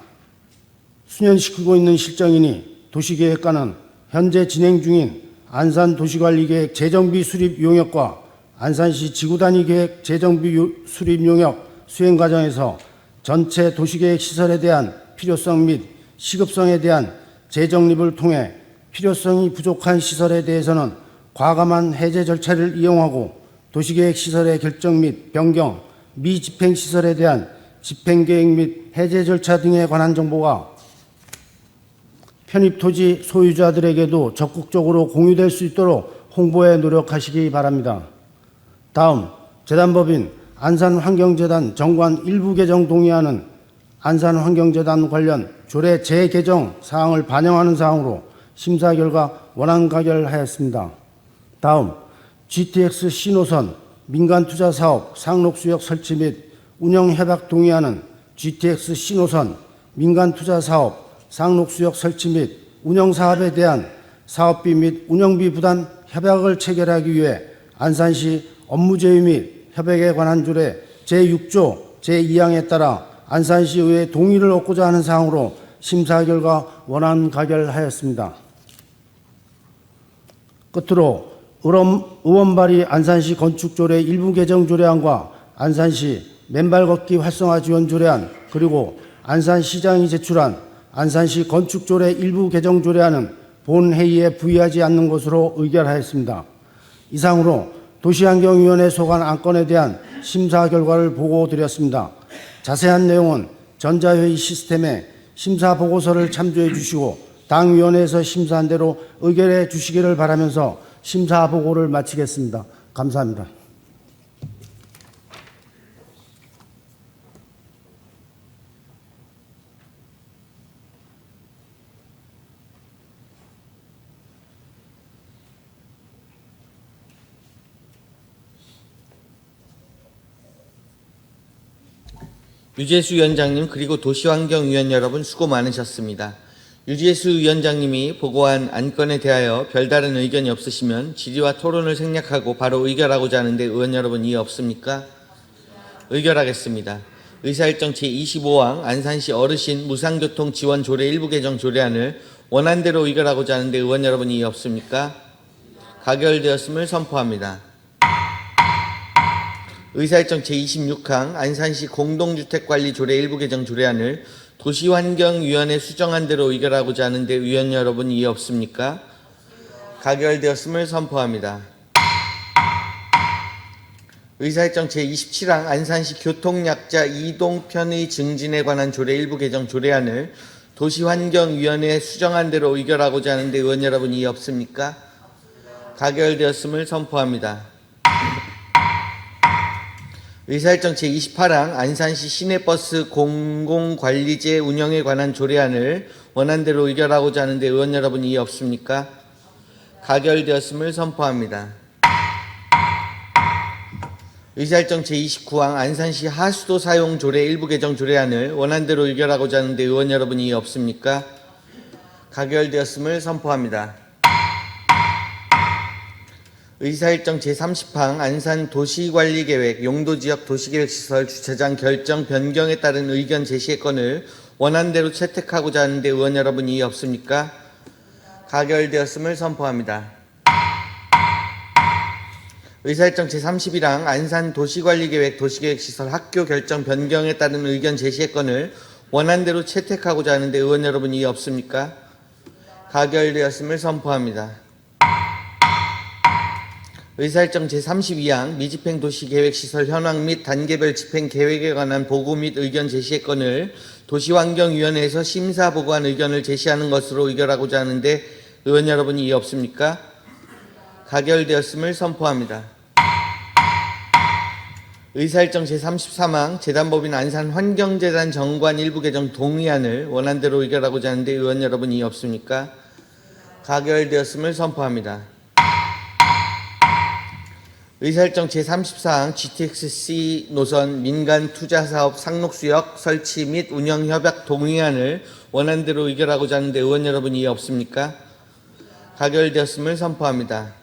수년시키고 있는 실정이니 도시계획과는 현재 진행 중인 안산 도시관리계획 재정비 수립 용역과 안산시 지구단위 계획 재정비 수립 용역 수행 과정에서 전체 도시계획 시설에 대한 필요성 및 시급성에 대한 재정립을 통해 필요성이 부족한 시설에 대해서는 과감한 해제 절차를 이용하고 도시계획 시설의 결정 및 변경, 미집행 시설에 대한 집행계획 및 해제 절차 등에 관한 정보가 편입 토지 소유자들에게도 적극적으로 공유될 수 있도록 홍보에 노력하시기 바랍니다. 다음, 재단법인 안산환경재단 정관 일부 개정 동의안은 안산환경재단 관련 조례 재개정 사항을 반영하는 사항으로 심사 결과 원안 가결하였습니다. 다음, GTX 신호선 민간투자사업 상록수역 설치 및 운영 협약 동의안은 GTX 신호선 민간투자사업 상록수역 설치 및 운영사업에 대한 사업비 및 운영비 부담 협약을 체결하기 위해 안산시 업무제휴 및 협약에 관한 조례 제6조 제2항에 따라 안산시의회 동의를 얻고자 하는 사항으로 심사 결과 원안 가결하였습니다. 끝으로 의원 발의 안산시 건축조례 일부 개정 조례안과 안산시 맨발 걷기 활성화 지원 조례안 그리고 안산시장이 제출한 안산시 건축조례 일부 개정 조례안은 본회의에 부의하지 않는 것으로 의결하였습니다. 이상으로 도시환경위원회 소관 안건에 대한 심사 결과를 보고드렸습니다. 자세한 내용은 전자회의 시스템에 심사 보고서를 참조해 주시고 당위원회에서 심사한 대로 의결해 주시기를 바라면서 심사 보고를 마치겠습니다. 감사합니다. 유재수 위원장님 그리고 도시환경위원 여러분 수고 많으셨습니다. 유재수 위원장님이 보고한 안건에 대하여 별다른 의견이 없으시면 질의와 토론을 생략하고 바로 의결하고자 하는데 의원 여러분 이의 없습니까? 의결하겠습니다. 의사일정 제25항 안산시 어르신 무상교통 지원 조례 일부 개정 조례안을 원안대로 의결하고자 하는데 의원 여러분 이의 없습니까? 가결되었음을 선포합니다. 의사일정 제26항 안산시 공동주택관리 조례 일부 개정 조례안을 도시환경위원회 수정안 대로 의결하고자 하는데 의원 여러분 이의 없습니까? 가결되었음을 선포합니다. 의사일정 제27항 안산시 교통약자 이동편의 증진에 관한 조례 일부 개정 조례안을 도시환경위원회 수정안 대로 의결하고자 하는데 의원 여러분 이의 없습니까? 가결되었음을 선포합니다. 의사일정 제28항 안산시 시내버스 공공관리제 운영에 관한 조례안을 원안대로 의결하고자 하는데 의원 여러분 이의 없습니까? 가결되었음을 선포합니다. 의사일정 제29항 안산시 하수도 사용 조례 일부 개정 조례안을 원안대로 의결하고자 하는데 의원 여러분 이의 없습니까? 가결되었음을 선포합니다. 의사일정 제30항 안산 도시관리계획 용도지역 도시계획시설 주차장 결정 변경에 따른 의견 제시의 건을 원안대로 채택하고자 하는데 의원 여러분 이의 없습니까? 가결되었음을 선포합니다. 의사일정 제31항 안산 도시관리계획 도시계획시설 학교 결정 변경에 따른 의견 제시의 건을 원안대로 채택하고자 하는데 의원 여러분 이의 없습니까? 가결되었음을 선포합니다. 의사일정 제32항 미집행 도시계획시설 현황 및 단계별 집행계획에 관한 보고 및 의견 제시의 건을 도시환경위원회에서 심사 보고한 의견을 제시하는 것으로 의결하고자 하는데 의원 여러분 이의 없습니까? 가결되었음을 선포합니다. 의사일정 제33항 재단법인 안산환경재단 정관 일부 개정 동의안을 원안대로 의결하고자 하는데 의원 여러분 이의 없습니까? 가결되었음을 선포합니다. 의사일정 제34항 GTX-C 노선 민간 투자사업 상록수역 설치 및 운영 협약 동의안을 원안대로 의결하고자 하는데 의원 여러분 이해 없습니까? 가결되었음을 선포합니다.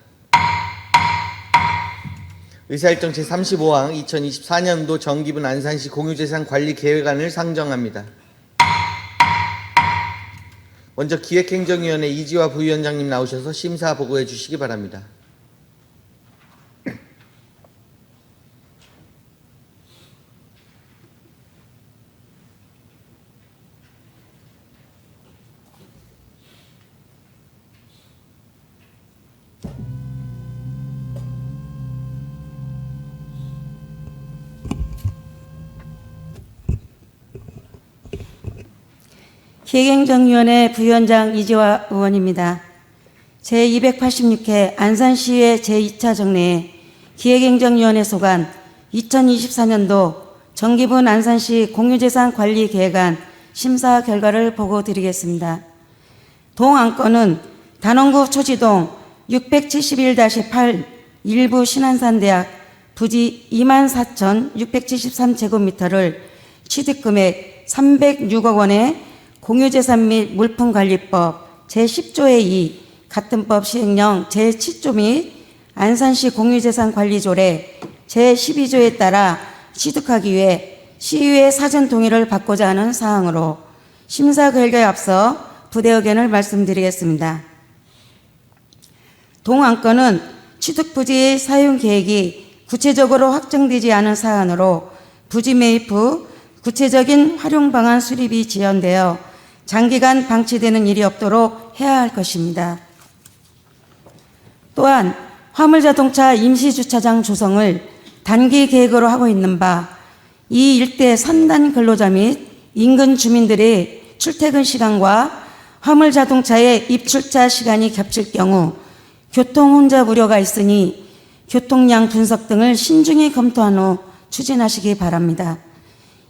의사일정 제35항 2024년도 정기분 안산시 공유재산 관리 계획안을 상정합니다. 먼저 기획행정위원회 이지화 부위원장님 나오셔서 심사 보고해 주시기 바랍니다. 기획행정위원회 부위원장 이지화 의원입니다. 제286회 안산시의회 제2차 정례에 기획행정위원회 소관 2024년도 정기분 안산시 공유재산 관리 계획안 심사 결과를 보고 드리겠습니다. 동안건은 단원구 초지동 671-8 일부 신안산대학 부지 24,673제곱미터를 취득금액 306억 원의 공유재산 및 물품관리법 제10조의 2 같은 법 시행령 제7조 및 안산시 공유재산관리조례 제12조에 따라 취득하기 위해 시의회 사전 동의를 받고자 하는 사항으로 심사 결과에 앞서 부대 의견을 말씀드리겠습니다. 동안건은 취득부지의 사용 계획이 구체적으로 확정되지 않은 사안으로 부지 매입 후 구체적인 활용 방안 수립이 지연되어 장기간 방치되는 일이 없도록 해야 할 것입니다. 또한 화물자동차 임시주차장 조성을 단기 계획으로 하고 있는 바, 이 일대 산단 근로자 및 인근 주민들의 출퇴근 시간과 화물자동차의 입출차 시간이 겹칠 경우 교통 혼잡 우려가 있으니 교통량 분석 등을 신중히 검토한 후 추진하시기 바랍니다.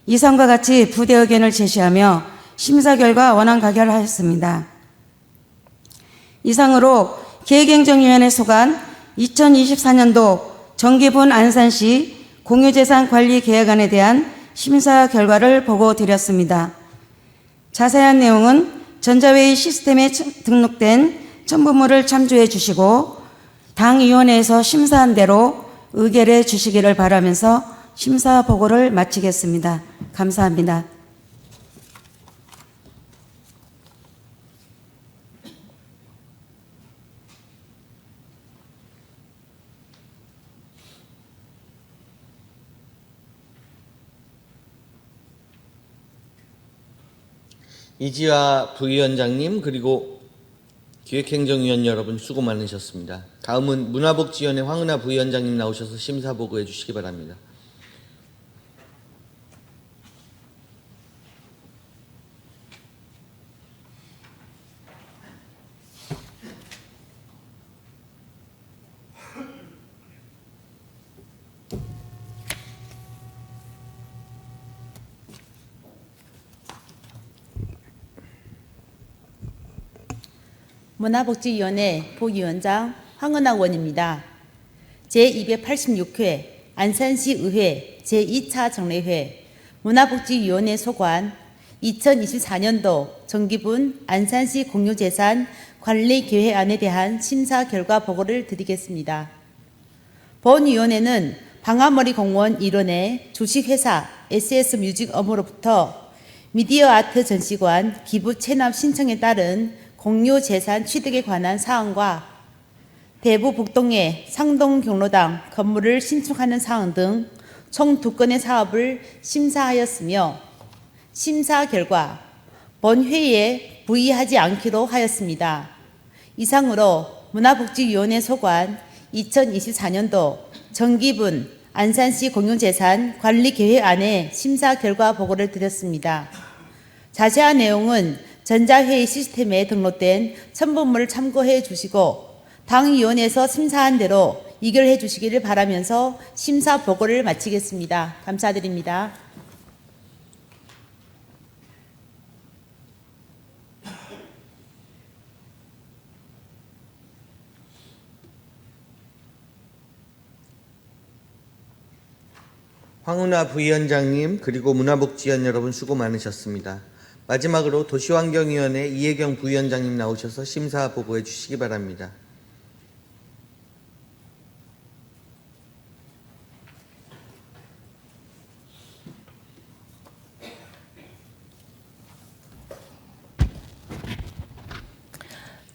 이상과 같이 부대 의견을 제시하며 심사 결과 원안 가결하였습니다. 이상으로 기획행정위원회 소관 2024년도 정기분 안산시 공유재산 관리 계획안에 대한 심사 결과를 보고 드렸습니다. 자세한 내용은 전자회의 시스템에 등록된 첨부물을 참조해 주시고 당위원회에서 심사한 대로 의결해 주시기를 바라면서 심사 보고를 마치겠습니다. 감사합니다. 이지화 부위원장님 그리고 기획행정위원 여러분 수고 많으셨습니다. 다음은 문화복지위원회 황은하 부위원장님 나오셔서 심사 보고해 주시기 바랍니다. 문화복지위원회 부위원장 황은하 의원입니다. 제286회 안산시의회 제2차 정례회 문화복지위원회 소관 2024년도 정기분 안산시 공유재산 관리계획안에 대한 심사 결과 보고를 드리겠습니다. 본위원회는 방아머리 공무원 일원의 주식회사 SS뮤직 업으로부터 미디어아트 전시관 기부 체납 신청에 따른 공유재산 취득에 관한 사항과 대부 북동의 상동경로당 건물을 신축하는 사항 등 총 2건의 사업을 심사하였으며 심사 결과 본회의에 부의하지 않기로 하였습니다. 이상으로 문화복지위원회 소관 2024년도 정기분 안산시 공유재산 관리계획안의 심사 결과 보고를 드렸습니다. 자세한 내용은 전자회의 시스템에 등록된 첨부물을 참고해 주시고 당위원회에서 심사한 대로 의결해 주시기를 바라면서 심사 보고를 마치겠습니다. 감사드립니다. 황운하 부위원장님 그리고 문화복지위원 여러분 수고 많으셨습니다. 마지막으로 도시환경위원회 이혜경 부위원장님 나오셔서 심사 보고해 주시기 바랍니다.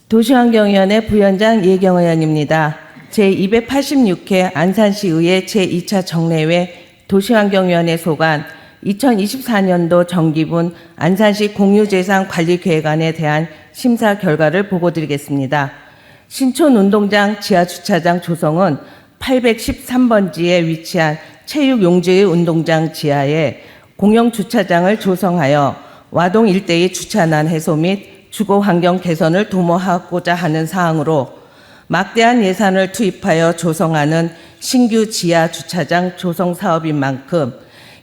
도시환경위원회 부위원장 이혜경 의원입니다. 제286회 안산시의회 제2차 정례회 도시환경위원회 소관 2024년도 정기분 안산시 공유재산관리계획안에 대한 심사 결과를 보고드리겠습니다. 신촌운동장 지하주차장 조성은 813번지에 위치한 체육용지의 운동장 지하에 공영주차장을 조성하여 와동 일대의 주차난 해소 및 주거 환경 개선을 도모하고자 하는 사항으로 막대한 예산을 투입하여 조성하는 신규 지하 주차장 조성 사업인 만큼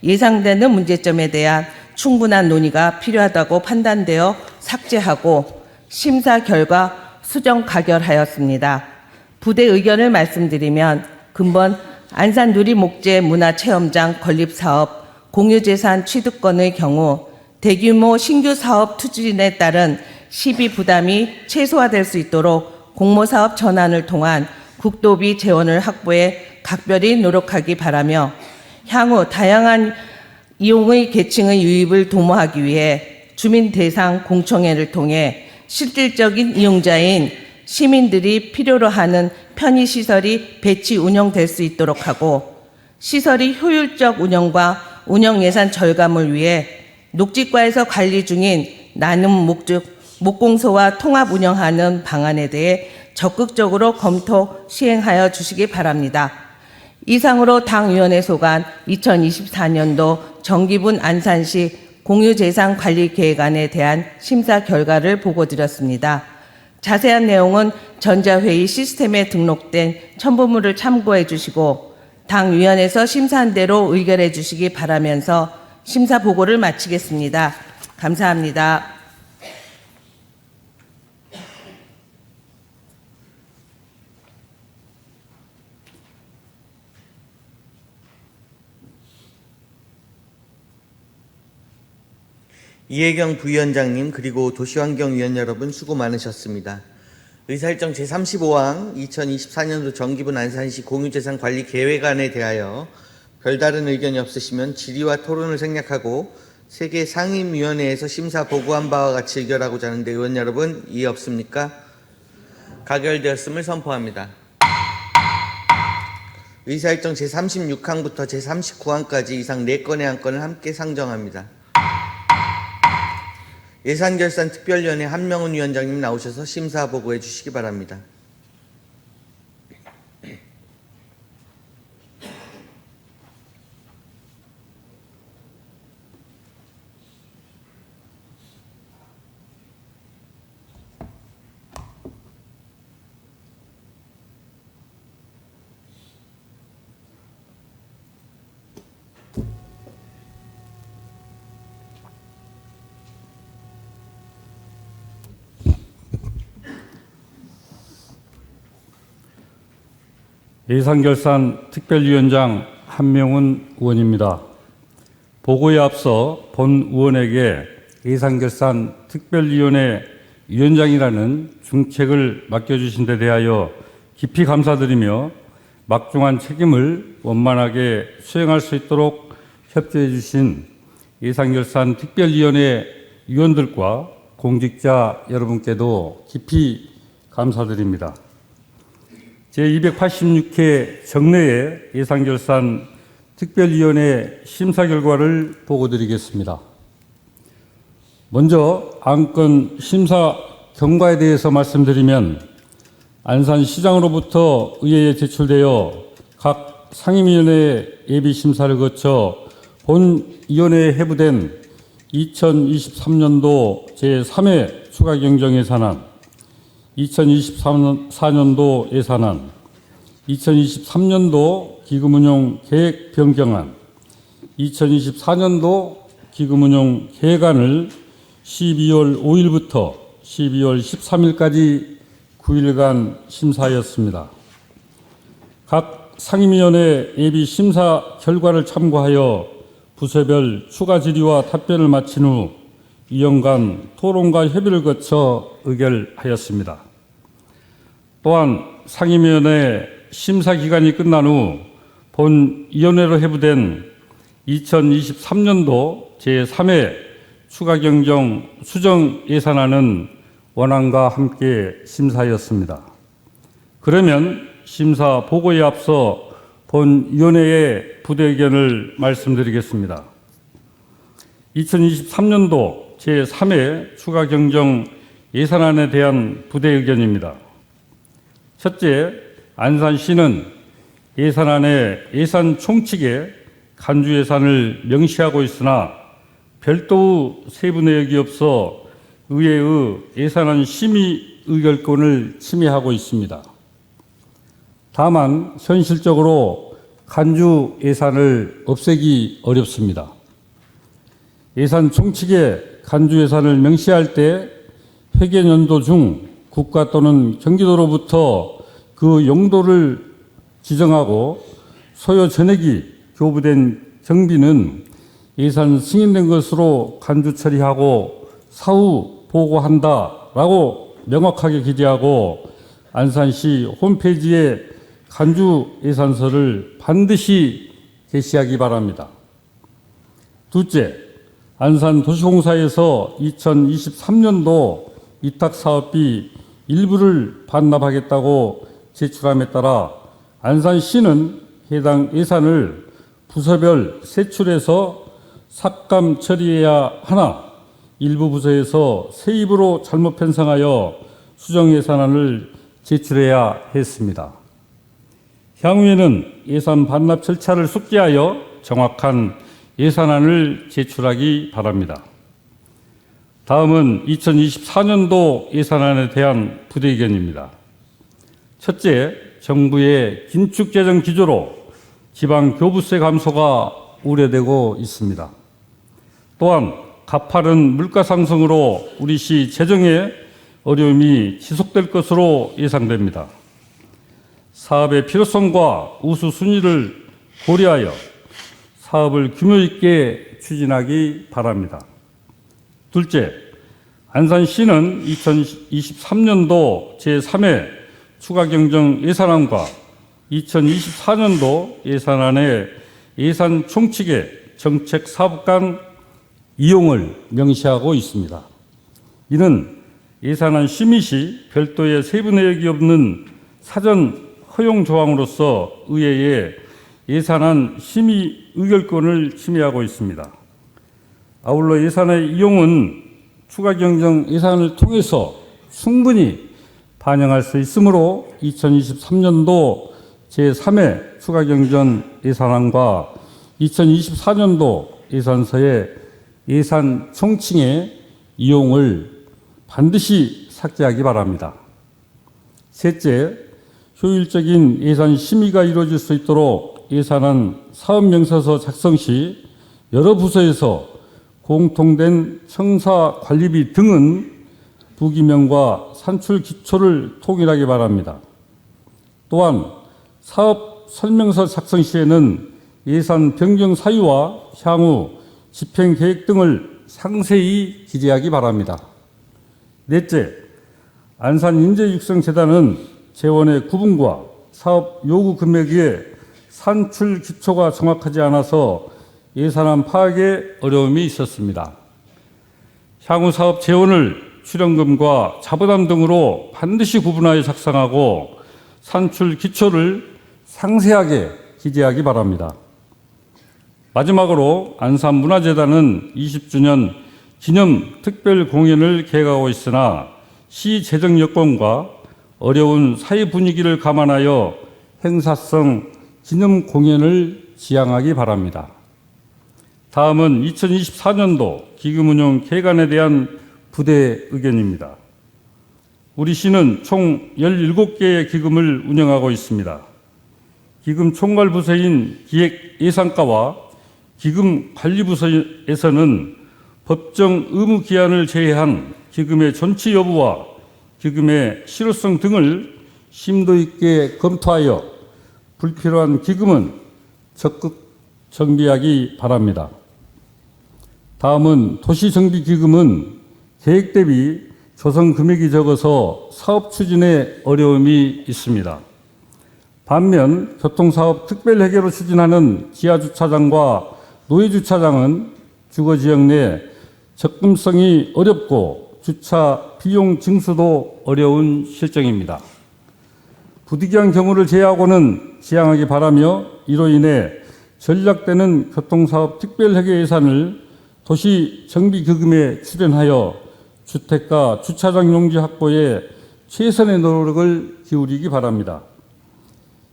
예상되는 문제점에 대한 충분한 논의가 필요하다고 판단되어 삭제하고 심사 결과 수정 가결하였습니다. 부대 의견을 말씀드리면 근본 안산 누리목재 문화체험장 건립사업 공유재산 취득권의 경우 대규모 신규 사업 추진에 따른 시비 부담이 최소화될 수 있도록 공모사업 전환을 통한 국도비 재원을 확보해 각별히 노력하기 바라며 향후 다양한 이용의 계층의 유입을 도모하기 위해 주민 대상 공청회를 통해 실질적인 이용자인 시민들이 필요로 하는 편의시설이 배치 운영될 수 있도록 하고 시설이 효율적 운영과 운영 예산 절감을 위해 녹지과에서 관리 중인 나눔 목공소와 통합 운영하는 방안에 대해 적극적으로 검토 시행하여 주시기 바랍니다. 이상으로 당위원회 소관 2024년도 정기분 안산시 공유재산관리계획안에 대한 심사 결과를 보고드렸습니다. 자세한 내용은 전자회의 시스템에 등록된 첨부물을 참고해 주시고 당위원회에서 심사한 대로 의결해 주시기 바라면서 심사 보고를 마치겠습니다. 감사합니다. 이혜경 부위원장님 그리고 도시환경위원 여러분 수고 많으셨습니다. 의사일정 제35항 2024년도 정기분 안산시 공유재산관리계획안에 대하여 별다른 의견이 없으시면 질의와 토론을 생략하고 세계 상임위원회에서 심사 보고한 바와 같이 의결하고자 하는데 의원 여러분 이해 없습니까? 가결되었음을 선포합니다. 의사일정 제36항부터 제39항까지 이상 4건의 안건을 함께 상정합니다. 예산결산특별위원회 한명훈 위원장님 나오셔서 심사 보고해 주시기 바랍니다. 예산결산특별위원장 한명훈 의원입니다. 보고에 앞서 본 의원에게 예산결산특별위원회 위원장이라는 중책을 맡겨주신 데 대하여 깊이 감사드리며 막중한 책임을 원만하게 수행할 수 있도록 협조해 주신 예산결산특별위원회 위원들과 공직자 여러분께도 깊이 감사드립니다. 제286회 정례회 예산결산 특별위원회 심사 결과를 보고드리겠습니다. 먼저 안건 심사 경과에 대해서 말씀드리면 안산시장으로부터 의회에 제출되어 각 상임위원회 예비심사를 거쳐 본위원회에 회부된 2023년도 제3회 추가경정예산안, 2024년도 예산안, 2023년도 기금운용 계획 변경안, 2024년도 기금운용 계획안을 12월 5일부터 12월 13일까지 9일간 심사하였습니다. 각 상임위원회 예비 심사 결과를 참고하여 부서별 추가 질의와 답변을 마친 후 2년간 토론과 협의를 거쳐 의결하였습니다. 또한 상임위원회 심사 기간이 끝난 후 본 위원회로 회부된 2023년도 제3회 추가경정 수정 예산안은 원안과 함께 심사하였습니다. 그러면 심사 보고에 앞서 본 위원회의 부대 의견을 말씀드리겠습니다. 2023년도 제3회 추가경정 예산안에 대한 부대 의견입니다. 첫째, 안산시는 예산안에 예산 총칙에 간주 예산을 명시하고 있으나 별도의 세부 내역이 없어 의회의 예산안 심의 의결권을 침해하고 있습니다. 다만 현실적으로 간주 예산을 없애기 어렵습니다. 예산 총칙에 간주 예산을 명시할 때 회계연도 중 국가 또는 경기도로부터 그 용도를 지정하고 소요 전액이 교부된 경비는 예산 승인된 것으로 간주 처리하고 사후 보고한다라고 명확하게 기재하고 안산시 홈페이지에 간주 예산서를 반드시 게시하기 바랍니다. 둘째, 안산도시공사에서 2023년도 위탁사업비 일부를 반납하겠다고 제출함에 따라 안산시는 해당 예산을 부서별 세출해서 삭감 처리해야 하나 일부 부서에서 세입으로 잘못 편성하여 수정 예산안을 제출해야 했습니다. 향후에는 예산 반납 절차를 숙지하여 정확한 예산안을 제출하기 바랍니다. 다음은 2024년도 예산안에 대한 부대 의견입니다. 첫째, 정부의 긴축 재정 기조로 지방 교부세 감소가 우려되고 있습니다. 또한 가파른 물가 상승으로 우리 시 재정에 어려움이 지속될 것으로 예상됩니다. 사업의 필요성과 우수순위를 고려하여 사업을 규모 있게 추진하기 바랍니다. 둘째, 안산시는 2023년도 제3회 추가경정 예산안과 2024년도 예산안의 예산 총칙에 정책 사업 간 이용을 명시하고 있습니다. 이는 예산안 심의 시 별도의 세부 내역이 없는 사전 허용 조항으로서 의회의 예산안 심의 의결권을 침해하고 있습니다. 아울러 예산의 이용은 추가경정 예산을 통해서 충분히 반영할 수 있으므로 2023년도 제3회 추가경정 예산안과 2024년도 예산서의 예산 총칙의 이용을 반드시 삭제하기 바랍니다. 셋째, 효율적인 예산 심의가 이루어질 수 있도록 예산안 사업명세서 작성 시 여러 부서에서 공통된 청사 관리비 등은 부기명과 산출 기초를 통일하기 바랍니다. 또한 사업 설명서 작성 시에는 예산 변경 사유와 향후 집행 계획 등을 상세히 기재하기 바랍니다. 넷째, 안산인재육성재단은 재원의 구분과 사업 요구 금액의 산출 기초가 정확하지 않아서 예산안 파악에 어려움이 있었습니다. 향후 사업 재원을 출연금과 자부담 등으로 반드시 구분하여 작성하고 산출 기초를 상세하게 기재하기 바랍니다. 마지막으로 안산문화재단은 20주년 기념 특별 공연을 계획하고 있으나 시 재정 여건과 어려운 사회 분위기를 감안하여 행사성 기념 공연을 지향하기 바랍니다. 다음은 2024년도 기금 운용 계획안에 대한 부대 의견입니다. 우리 시는 총 17개의 기금을 운영하고 있습니다. 기금 총괄 부서인 기획예산과와 기금 관리부서에서는 법정 의무 기한을 제외한 기금의 존치 여부와 기금의 실효성 등을 심도 있게 검토하여 불필요한 기금은 적극 정비하기 바랍니다. 다음은 도시정비기금은 계획 대비 조성 금액이 적어서 사업 추진에 어려움이 있습니다. 반면 교통사업 특별회계로 추진하는 지하주차장과 노예주차장은 주거지역 내 접근성이 어렵고 주차 비용 징수도 어려운 실정입니다. 부득이한 경우를 제외하고는 지양하기 바라며 이로 인해 전략되는 교통사업 특별회계 예산을 도시정비기금에 출연하여 주택가 주차장 용지 확보에 최선의 노력을 기울이기 바랍니다.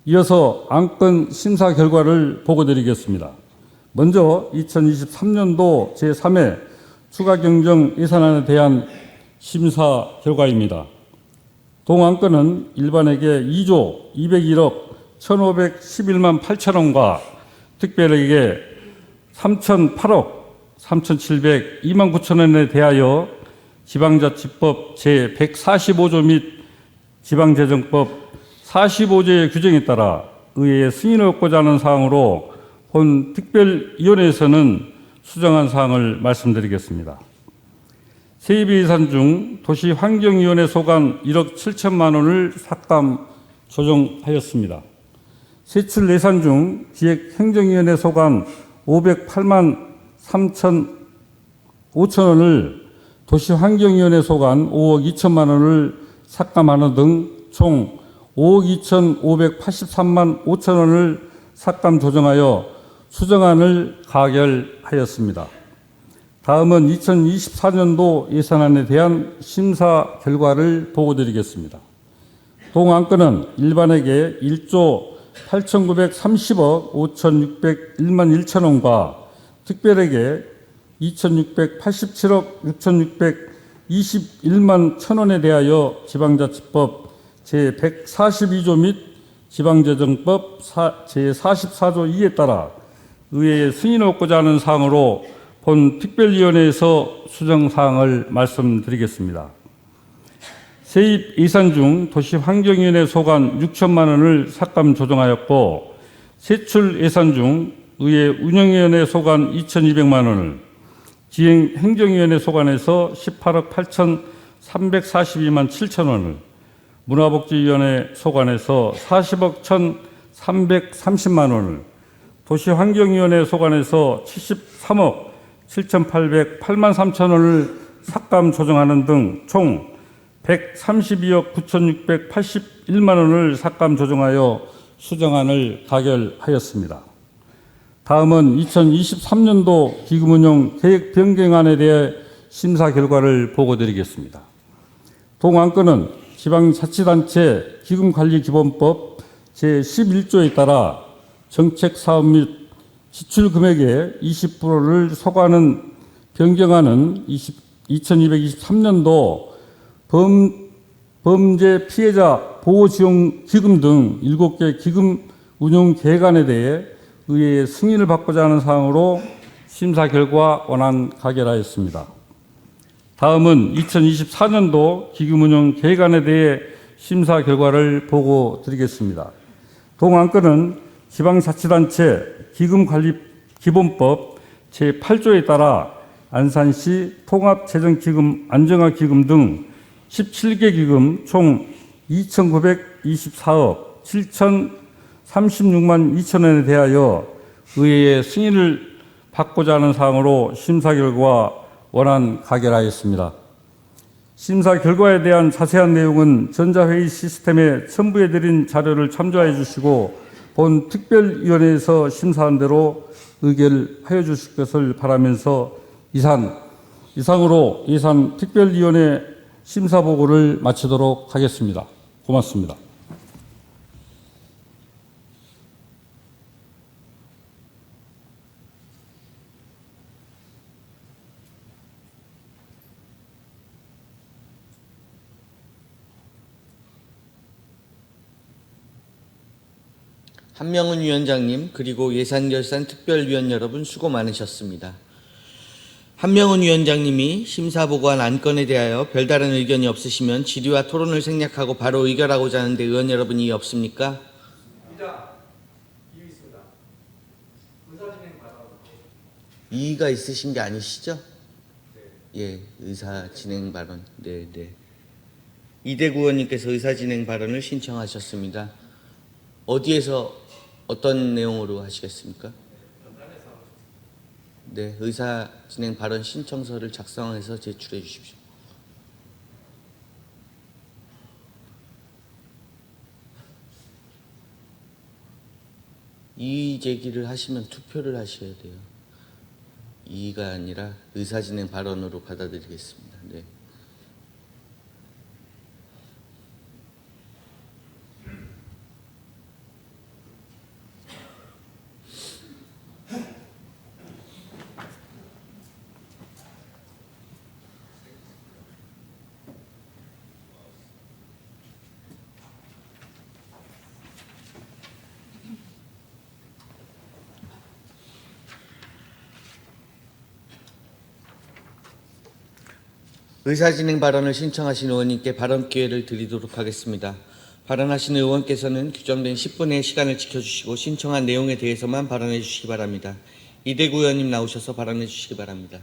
이어서 안건 심사 결과를 보고드리겠습니다. 먼저 2023년도 제3회 추가경정 예산안에 대한 심사 결과입니다. 동안건은 일반에게 2조 201억 1,511만 8천원과 특별에게 3,008억 3,702만 9천원에 대하여 지방자치법 제145조 및 지방재정법 45조의 규정에 따라 의회의 승인을 얻고자 하는 사항으로 본 특별위원회에서는 수정한 사항을 말씀드리겠습니다. 세입 예산 중 도시환경위원회 소관 1억 7천만 원을 삭감 조정하였습니다. 세출 예산 중 기획행정위원회 소관 508만 5천 원을 도시환경위원회 소관 5억 2천만 원을 삭감하는 등 총 5억 2,583만 5천 원을 삭감 조정하여 수정안을 가결하였습니다. 다음은 2024년도 예산안에 대한 심사 결과를 보고드리겠습니다. 동안건은 일반에게 1조 8,930억 5,601만 1천 원과 특별에게 2,687억 6,621만 1천원에 대하여 지방자치법 제142조 및 지방재정법 제44조 2에 따라 의회의 승인을 얻고자 하는 사항으로 본 특별위원회에서 수정사항을 말씀드리겠습니다. 세입 예산 중 도시환경위원회 소관 6천만 원을 삭감 조정하였고 세출 예산 중 의회 운영위원회 소관 2,200만 원을 기행행정위원회 소관에서 18억 8,342만 7천 원을 문화복지위원회 소관에서 40억 1,330만 원을 도시환경위원회 소관에서 73억 7,808만 3천 원을 삭감 조정하는 등 총 132억 9,681만 원을 삭감 조정하여 수정안을 가결하였습니다. 다음은 2023년도 기금운용 계획 변경안에 대해 심사 결과를 보고드리겠습니다. 동안건은 지방자치단체 기금관리기본법 제11조에 따라 정책사업 및 지출금액의 20%를 소관하는 변경안은 2223년도 범죄 피해자 보호지원기금 등 7개 기금 운용 계획안에 대해 의회의 승인을 받고자 하는 사항으로 심사 결과 원안 가결하였습니다. 다음은 2024년도 기금운용 계획안에 대해 심사 결과를 보고 드리겠습니다. 동안건은 지방자치단체 기금관리기본법 제8조에 따라 안산시 통합재정기금 안정화기금 등 17개 기금 총 2,924억 7,036만 2천 원에 대하여 의회의 승인을 받고자 하는 사항으로 심사 결과 원안 가결하였습니다. 심사 결과에 대한 자세한 내용은 전자회의 시스템에 첨부해드린 자료를 참조해 주시고 본 특별위원회에서 심사한 대로 의결하여 주실 것을 바라면서 이상으로 예산 특별위원회 심사 보고를 마치도록 하겠습니다. 고맙습니다. 한명훈 위원장님 그리고 예산결산 특별위원 여러분 수고 많으셨습니다. 한명훈 위원장님이 심사보고한 안건에 대하여 별다른 의견이 없으시면 질의와 토론을 생략하고 바로 의결하고자 하는데 의원 여러분이 없습니까? 이의가 있으신 게 아니시죠? 예, 의사 진행 발언. 네, 네. 이대구 의원님께서 의사 진행 발언을 신청하셨습니다. 어디에서 어떤 내용으로 하시겠습니까? 네, 의사 진행 발언 신청서를 작성해서 제출해 주십시오. 이의 제기를 하시면 투표를 하셔야 돼요. 이의가 아니라 의사 진행 발언으로 받아들이겠습니다. 네. 의사진행 발언을 신청하신 의원님께 발언 기회를 드리도록 하겠습니다. 발언하신 의원께서는 규정된 10분의 시간을 지켜주시고 신청한 내용에 대해서만 발언해 주시기 바랍니다. 이대구 의원님 나오셔서 발언해 주시기 바랍니다.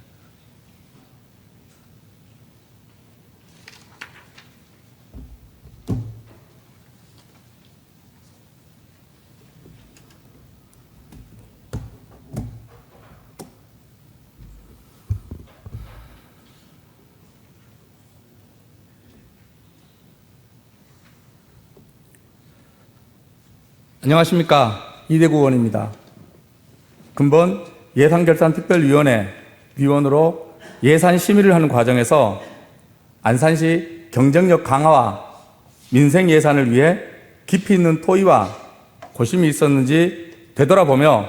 안녕하십니까. 이대구 의원입니다. 근본 예산결산특별위원회 위원으로 예산 심의를 하는 과정에서 안산시 경쟁력 강화와 민생 예산을 위해 깊이 있는 토의와 고심이 있었는지 되돌아보며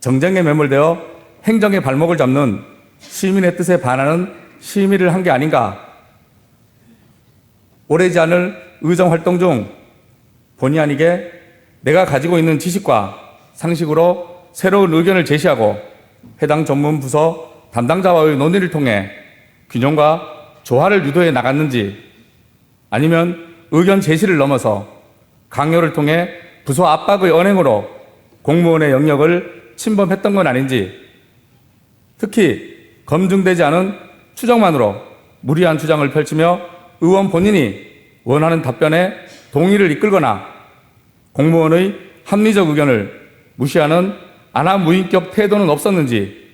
정쟁에 매몰되어 행정의 발목을 잡는 시민의 뜻에 반하는 심의를 한 게 아닌가. 오래지 않을 의정활동 중 본의 아니게 내가 가지고 있는 지식과 상식으로 새로운 의견을 제시하고 해당 전문 부서 담당자와의 논의를 통해 균형과 조화를 유도해 나갔는지, 아니면 의견 제시를 넘어서 강요를 통해 부서 압박의 언행으로 공무원의 영역을 침범했던 건 아닌지, 특히 검증되지 않은 추정만으로 무리한 주장을 펼치며 의원 본인이 원하는 답변에 동의를 이끌거나 공무원의 합리적 의견을 무시하는 안하무인격 태도는 없었는지,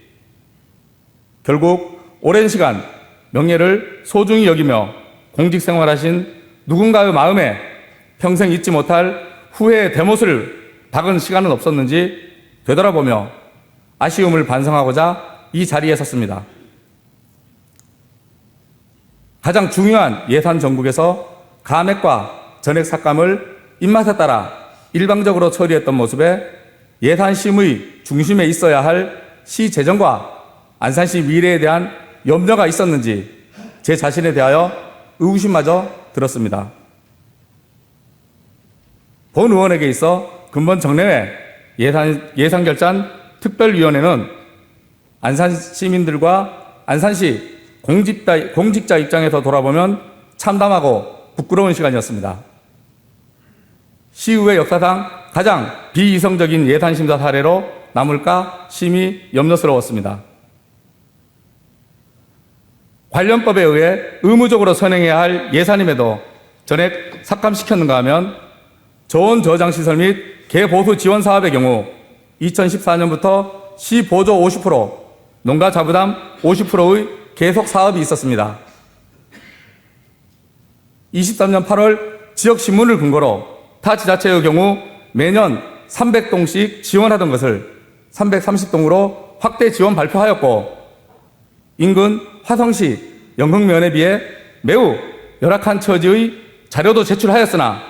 결국 오랜 시간 명예를 소중히 여기며 공직생활하신 누군가의 마음에 평생 잊지 못할 후회의 대못을 박은 시간은 없었는지 되돌아보며 아쉬움을 반성하고자 이 자리에 섰습니다. 가장 중요한 예산 정국에서 감액과 전액 삭감을 입맛에 따라 일방적으로 처리했던 모습에 예산심의 중심에 있어야 할 시 재정과 안산시 미래에 대한 염려가 있었는지 제 자신에 대하여 의구심마저 들었습니다. 본 의원에게 있어 근본 정례회 예산결산 특별위원회는 안산 시민들과 안산시 공직자 입장에서 돌아보면 참담하고 부끄러운 시간이었습니다. 시의회 역사상 가장 비이성적인 예산심사 사례로 남을까 심히 염려스러웠습니다. 관련법에 의해 의무적으로 선행해야 할 예산임에도 전액 삭감시켰는가 하면 저온저장시설 및 개보수 지원 사업의 경우 2014년부터 시 보조 50%, 농가 자부담 50%의 계속 사업이 있었습니다. 23년 8월 지역신문을 근거로 타 지자체의 경우 매년 300동씩 지원하던 것을 330동으로 확대 지원 발표하였고, 인근 화성시 영흥면에 비해 매우 열악한 처지의 자료도 제출하였으나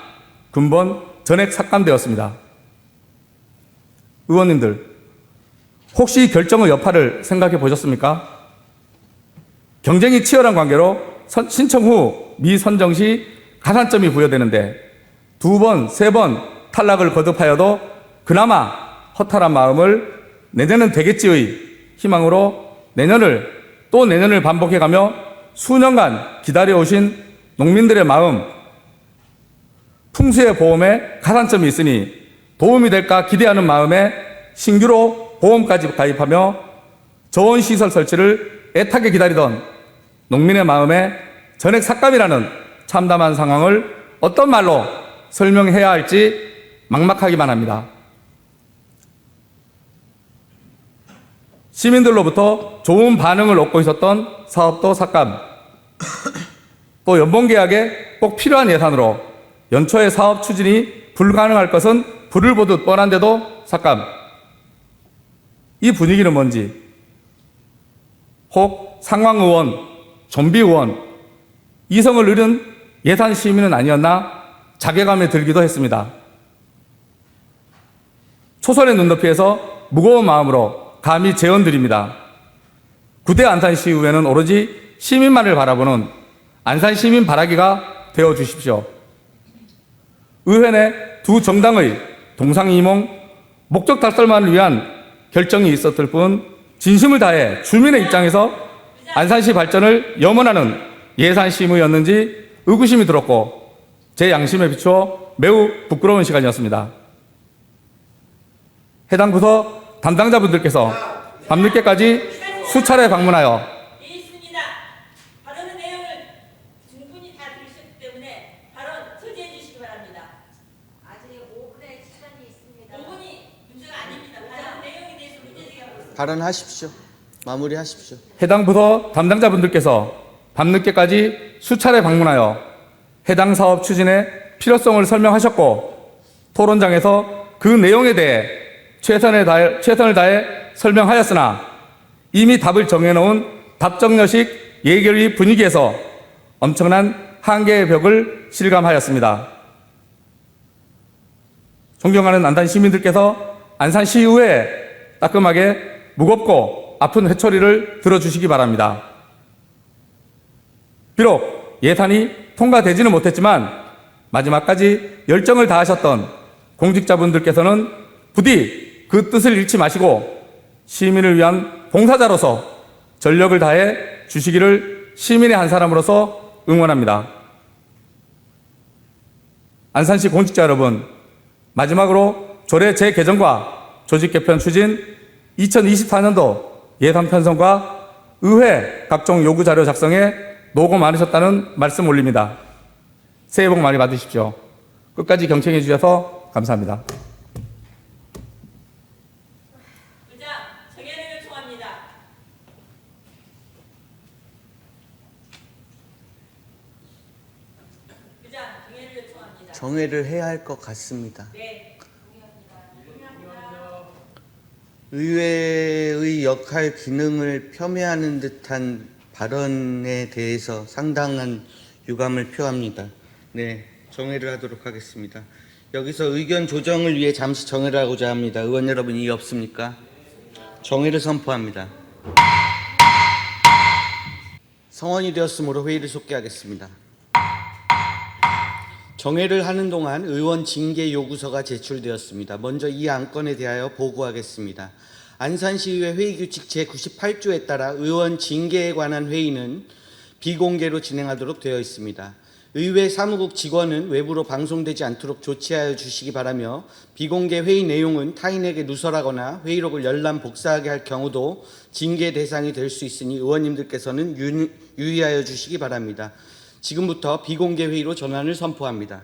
근본 전액 삭감되었습니다. 의원님들, 혹시 결정의 여파를 생각해 보셨습니까? 경쟁이 치열한 관계로 신청 후 미선정 시 가산점이 부여되는데 2번, 3번 탈락을 거듭하여도 그나마 허탈한 마음을 내년은 되겠지의 희망으로 또 내년을 반복해가며 수년간 기다려오신 농민들의 마음, 풍수의 보험에 가산점이 있으니 도움이 될까 기대하는 마음에 신규로 보험까지 가입하며 저온 시설 설치를 애타게 기다리던 농민의 마음에 전액 삭감이라는 참담한 상황을 어떤 말로 설명해야 할지 막막하기만 합니다. 시민들로부터 좋은 반응을 얻고 있었던 사업도 삭감, 또 연봉계약에 꼭 필요한 예산으로 연초에 사업 추진이 불가능할 것은 불을 보듯 뻔한데도 삭감. 이 분위기는 뭔지, 혹 상황의원, 좀비의원, 이성을 잃은 예산 시민은 아니었나 자괴감이 들기도 했습니다. 초선의 눈높이에서 무거운 마음으로 감히 제언드립니다. 9대 안산시의회는 오로지 시민만을 바라보는 안산시민 바라기가 되어주십시오. 의회 내 두 정당의 동상이몽, 목적 달성만을 위한 결정이 있었을 뿐 진심을 다해 주민의 입장에서 안산시 발전을 염원하는 예산심의였는지 의구심이 들었고 제 양심에 비추어 매우 부끄러운 시간이었습니다. 해당 부서 담당자분들께서 밤늦게까지 수차례 방문하여 있습니다. 발언의 내용을 충분히 다 들으셨기 때문에 발언 처리해 주시기 바랍니다. 아직 5분의 시간이 있습니다. 5분이 문제가 아닙니다. 발언 내용에 대해서 문제 제기하고 있습니다. 발언하십시오. 마무리하십시오. 해당 부서 담당자분들께서 밤늦게까지 수차례 방문하여 해당 사업 추진의 필요성을 설명하셨고 토론장에서 그 내용에 대해 최선을 다해 설명하였으나 이미 답을 정해놓은 답정너식 예결위 분위기에서 엄청난 한계의 벽을 실감하였습니다. 존경하는 안산 시민들께서 안산시의회에 따끔하게 무겁고 아픈 회초리를 들어주시기 바랍니다. 비록 예산이 통과되지는 못했지만 마지막까지 열정을 다하셨던 공직자분들께서는 부디 그 뜻을 잃지 마시고 시민을 위한 봉사자로서 전력을 다해 주시기를 시민의 한 사람으로서 응원합니다. 안산시 공직자 여러분, 마지막으로 조례 재개정과 조직 개편 추진 2024년도 예산 편성과 의회 각종 요구 자료 작성에 노고 많으셨다는 말씀 올립니다. 새해 복 많이 받으십시오. 끝까지 경청해 주셔서 감사합니다. 의장 정해를 요청합니다. 의장 정해를 요청합니다. 정회를 해야 할 것 같습니다. 네. 의회의 역할 기능을 폄훼하는 듯한 발언에 대해서 상당한 유감을 표합니다. 네, 정회를 하도록 하겠습니다. 여기서 의견 조정을 위해 잠시 정회를 하고자 합니다. 의원 여러분 이의 없습니까? 정회를 선포합니다. 성원이 되었으므로 회의를 속기하겠습니다. 정회를 하는 동안 의원 징계 요구서가 제출되었습니다. 먼저 이 안건에 대하여 보고하겠습니다. 안산시의회 회의규칙 제98조에 따라 의원 징계에 관한 회의는 비공개로 진행하도록 되어 있습니다. 의회 사무국 직원은 외부로 방송되지 않도록 조치하여 주시기 바라며 비공개 회의 내용은 타인에게 누설하거나 회의록을 열람 복사하게 할 경우도 징계 대상이 될 수 있으니 의원님들께서는 유의하여 주시기 바랍니다. 지금부터 비공개 회의로 전환을 선포합니다.